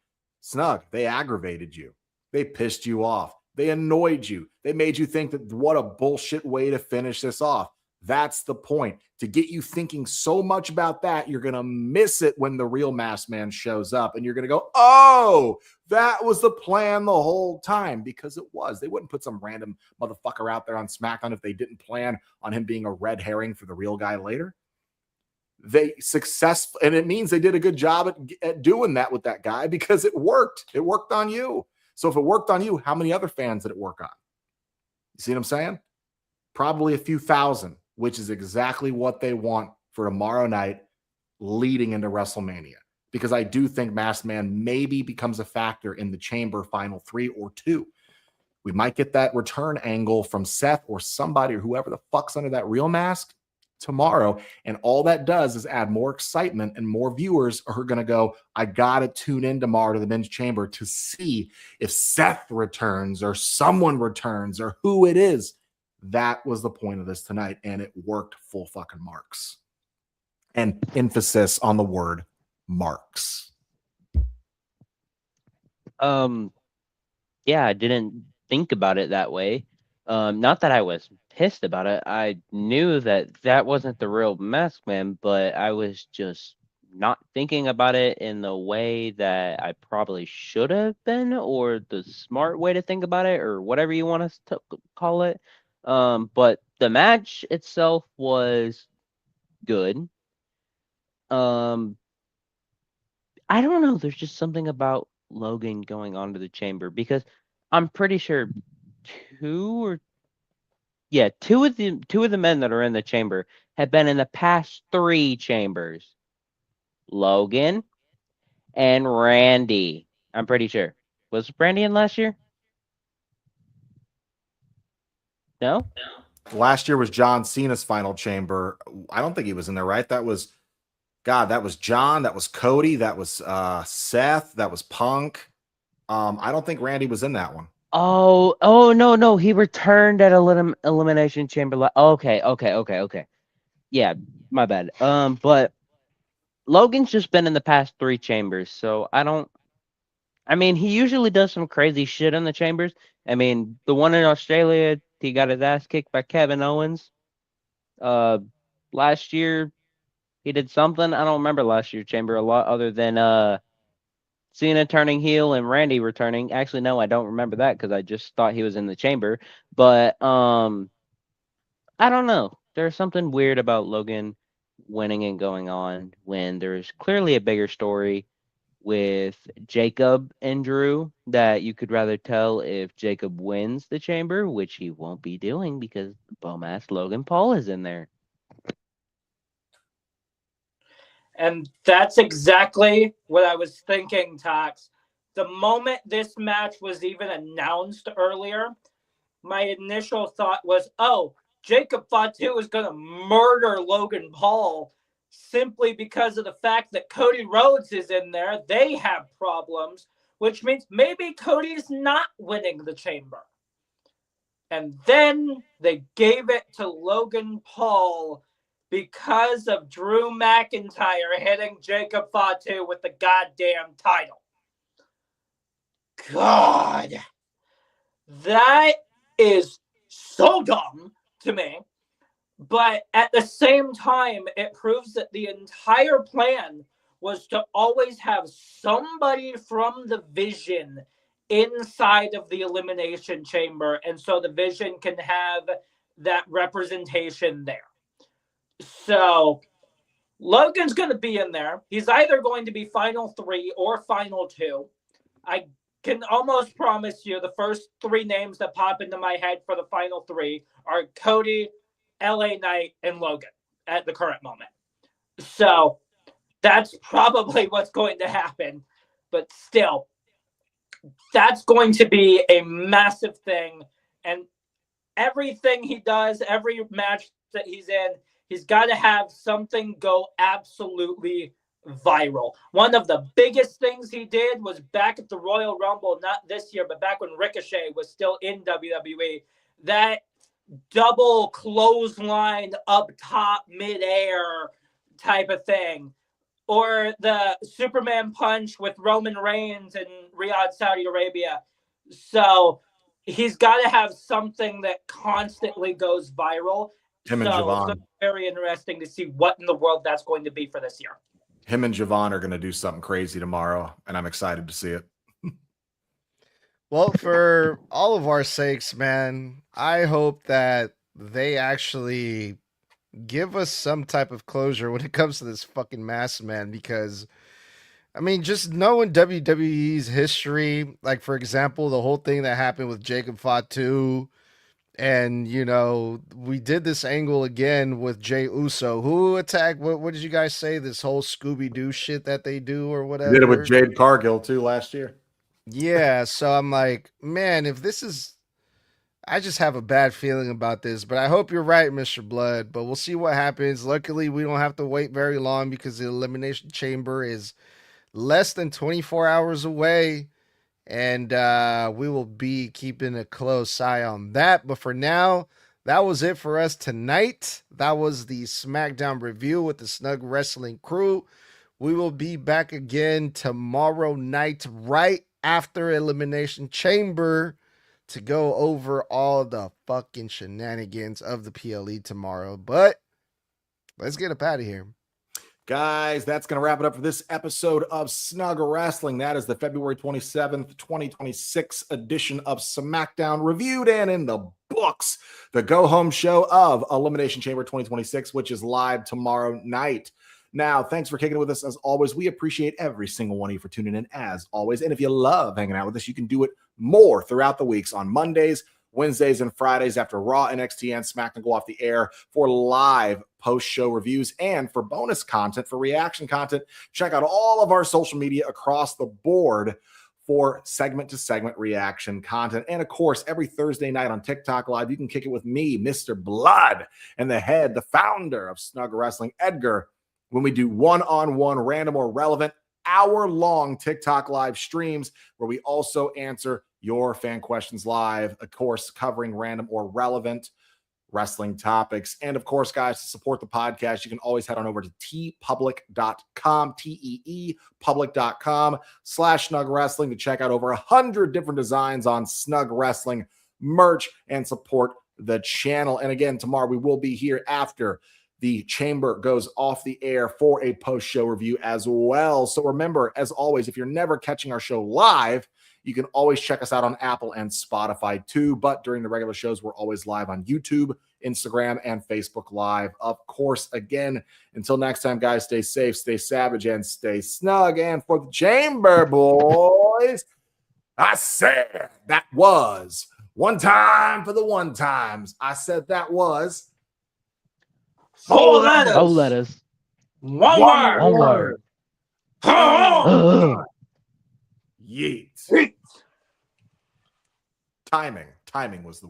Snug, they aggravated you. They pissed you off. They annoyed you. They made you think that what a bullshit way to finish this off. That's the point. To get you thinking so much about that, you're going to miss it when the real Masked Man shows up. And you're going to go, oh, that was the plan the whole time. Because it was. They wouldn't put some random motherfucker out there on SmackDown if they didn't plan on him being a red herring for the real guy later. They successful, and it means they did a good job at doing that with that guy because it worked. It worked on you. So if it worked on you, how many other fans did it work on? You see what I'm saying? Probably a few thousand, which is exactly what they want for tomorrow night leading into WrestleMania. Because I do think Masked Man maybe becomes a factor in the Chamber Final 3 or 2. We might get that return angle from Seth or somebody or whoever the fuck's under that real mask tomorrow. And all that does is add more excitement, and more viewers are going to go, I got to tune in tomorrow to the Men's Chamber to see if Seth returns or someone returns or who it is. That was the point of this tonight, and it worked full fucking marks. And emphasis on the word marks. Yeah, I didn't think about it that way. Not that I was pissed about it. I knew that wasn't the real Masked Man, but I was just not thinking about it in the way that I probably should have been, or the smart way to think about it, or whatever you want us to call it. But the match itself was good. Um, I don't know. There's just something about Logan going onto the chamber because I'm pretty sure two or yeah, two of the men that are in the chamber have been in the past three chambers. Logan and Randy. I'm pretty sure. Was Randy in last year? No? Last year was John Cena's final chamber. I don't think he was in there, right? That was John, that was Cody, that was Seth, that was Punk. I don't think Randy was in that one. Oh no. He returned at Elimination Chamber. Okay. Yeah, my bad. But Logan's just been in the past three chambers, so I mean, he usually does some crazy shit in the chambers. I mean, the one in Australia, he got his ass kicked by Kevin Owens. Last year he did something. I don't remember last year's chamber a lot other than Cena turning heel and Randy returning. Actually, no, I don't remember that because I just thought he was in the chamber. But I don't know. There's something weird about Logan winning and going on when there's clearly a bigger story with Jacob and Drew that you could rather tell if Jacob wins the chamber, which he won't be doing because bum ass Logan Paul is in there. And that's exactly what I was thinking, Tox. The moment this match was even announced earlier, my initial thought was, oh, Jacob Fatu is going to murder Logan Paul simply because of the fact that Cody Rhodes is in there. They have problems, which means maybe Cody's not winning the chamber. And then they gave it to Logan Paul because of Drew McIntyre hitting Jacob Fatu with the goddamn title. God, that is so dumb to me. But at the same time, it proves that the entire plan was to always have somebody from the Vision inside of the Elimination Chamber. And so the Vision can have that representation there. So Logan's going to be in there. He's either going to be final three or final two. I can almost promise you the first three names that pop into my head for the final three are Cody, LA Knight, and Logan at the current moment. So that's probably what's going to happen. But still, that's going to be a massive thing. And everything he does, every match that he's in, he's got to have something go absolutely viral. One of the biggest things he did was back at the Royal Rumble, not this year, but back when Ricochet was still in WWE, that double clothesline up top midair type of thing. Or the Superman punch with Roman Reigns in Riyadh, Saudi Arabia. So he's got to have something that constantly goes viral. Him and Javon. So it's very interesting to see what in the world that's going to be for this year. Him and Javon are going to do something crazy tomorrow, and I'm excited to see it. Well, for all of our sakes, man, I hope that they actually give us some type of closure when it comes to this fucking mask, man, because I mean, just knowing WWE's history, like for example, the whole thing that happened with Jacob Fatu, and you know, we did this angle again with Jey Uso, who attacked. What did you guys say? This whole Scooby Doo shit that they do or whatever. We did it with Jade Cargill too last year. Yeah, so I'm like, man, if this is, I just have a bad feeling about this, but I hope you're right, Mr. Blood. But we'll see what happens. Luckily, we don't have to wait very long because the Elimination Chamber is less than 24 hours away. And we will be keeping a close eye on that. But for now, that was it for us tonight. That was the SmackDown review with the Snug Wrestling crew. We will be back again tomorrow night, right after Elimination Chamber, to go over all the fucking shenanigans of the PLE tomorrow. But let's get up out of here. Guys, that's going to wrap it up for this episode of Snug Wrestling. That is the February 27th, 2026 edition of SmackDown, reviewed and in the books. The go-home show of Elimination Chamber 2026, which is live tomorrow night. Now, thanks for kicking it with us as always. We appreciate every single one of you for tuning in as always. And if you love hanging out with us, you can do it more throughout the weeks on Mondays, Wednesdays, and Fridays after Raw, NXT, and SmackDown go off the air for live post-show reviews and for bonus content, for reaction content. Check out all of our social media across the board for segment-to-segment reaction content. And, of course, every Thursday night on TikTok Live, you can kick it with me, Mr. Blood, and the head, the founder of Snug Wrestling, Edgar, when we do one-on-one random or relevant hour-long TikTok Live streams where we also answer your fan questions live, of course, covering random or relevant wrestling topics. And of course, guys, to support the podcast, you can always head on over to teepublic.com, T-E-E, public.com/Snug Wrestling to check out over 100 different designs on Snug Wrestling merch and support the channel. And again, tomorrow we will be here after the chamber goes off the air for a post-show review as well. So remember, as always, if you're never catching our show live, you can always check us out on Apple and Spotify too. But during the regular shows, we're always live on YouTube, Instagram, and Facebook Live. Of course, again, until next time, guys, stay safe, stay savage, and stay snug. And for the chamber, boys, I said that was one time for the one times. I said that was Four letters. Oh, letters. One word. One word. yeet. Timing was the word.